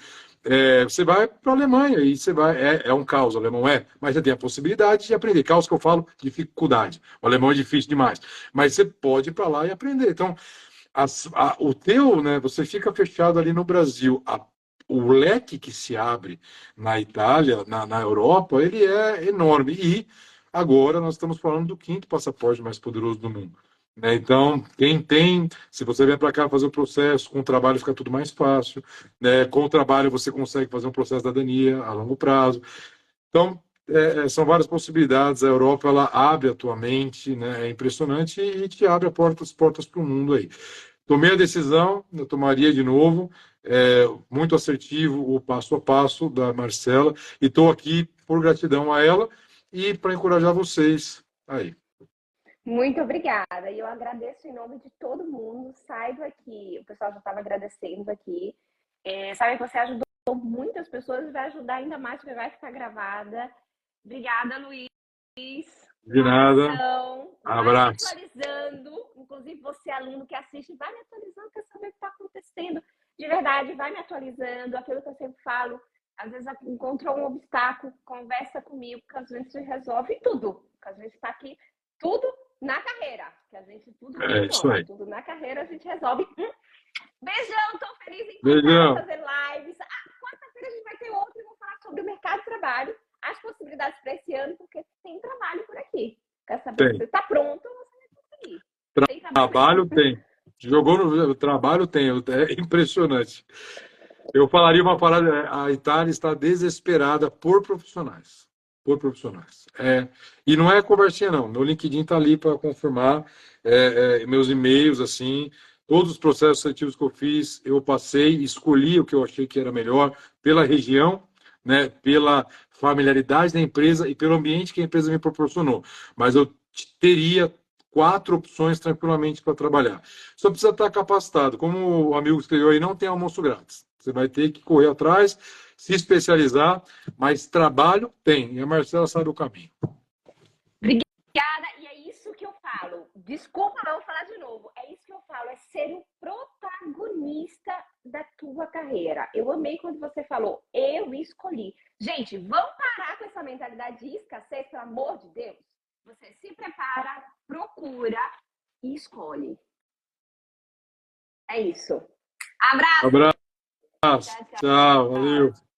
Você vai para a Alemanha e você vai. É um caos, o alemão mas você tem a possibilidade de aprender. Caos que eu falo, dificuldade. O alemão é difícil demais. Mas você pode ir para lá e aprender. Então, o teu, né, você fica fechado ali no Brasil. O leque que se abre na Itália, na Europa, ele é enorme. E agora nós estamos falando do quinto passaporte mais poderoso do mundo. Né? Então, quem tem, se você vier para cá fazer o processo, com o trabalho fica tudo mais fácil. Né? Com o trabalho você consegue fazer um processo de cidadania a longo prazo. Então, são várias possibilidades. A Europa ela abre a tua mente, né? É impressionante e te abre as portas para o mundo aí. Tomei a decisão, eu tomaria de novo, muito assertivo o passo a passo da Marcela, e estou aqui por gratidão a ela e para encorajar vocês aí. Muito obrigada. E eu agradeço em nome de todo mundo. Saiba que o pessoal já estava agradecendo aqui. Sabe que você ajudou muitas pessoas e vai ajudar ainda mais, porque vai ficar gravada. Obrigada, Luiz. De nada. Mais Abraço. atualizando, inclusive. inclusive você, aluno que assiste, vai me atualizando, quer saber o que está acontecendo. De verdade, vai me atualizando, aquilo que eu sempre falo. Às vezes encontrou um obstáculo, conversa comigo, que às vezes se resolve tudo. Que às vezes está aqui tudo na carreira. Que a gente tudo É isso aí. tudo na carreira a gente resolve. Beijão, tô feliz em voltar a Beijão. fazer lives. Quarta-feira a gente vai ter outro e vou falar sobre o mercado de trabalho, as possibilidades para esse ano, porque tem trabalho por aqui. Quer saber se Tem. você está pronto ou você vai conseguir. Tem Trabalho tem. Jogou no trabalho tem. É impressionante. Eu falaria uma parada, a Itália está desesperada por profissionais. Por profissionais. E não é conversinha, não. Meu LinkedIn está ali para confirmar. Meus e-mails, assim, todos os processos seletivos que eu fiz, eu passei, escolhi o que eu achei que era melhor pela região, né, pela familiaridade da empresa e pelo ambiente que a empresa me proporcionou. Mas eu teria 4 opções tranquilamente para trabalhar. Só precisa estar capacitado. Como o amigo escreveu aí, não tem almoço grátis. Você vai ter que correr atrás, se especializar, mas trabalho tem. E a Marcela sabe o caminho. Obrigada, e é isso que eu falo. Desculpa, não vou falar de novo. É isso que eu falo, é ser o protagonista da tua carreira. Eu amei quando você falou, eu escolhi. Gente, vamos parar com essa mentalidade de escassez, pelo amor de Deus. Você se prepara, procura e escolhe. É isso. Abraço. Abraço. Tchau, valeu.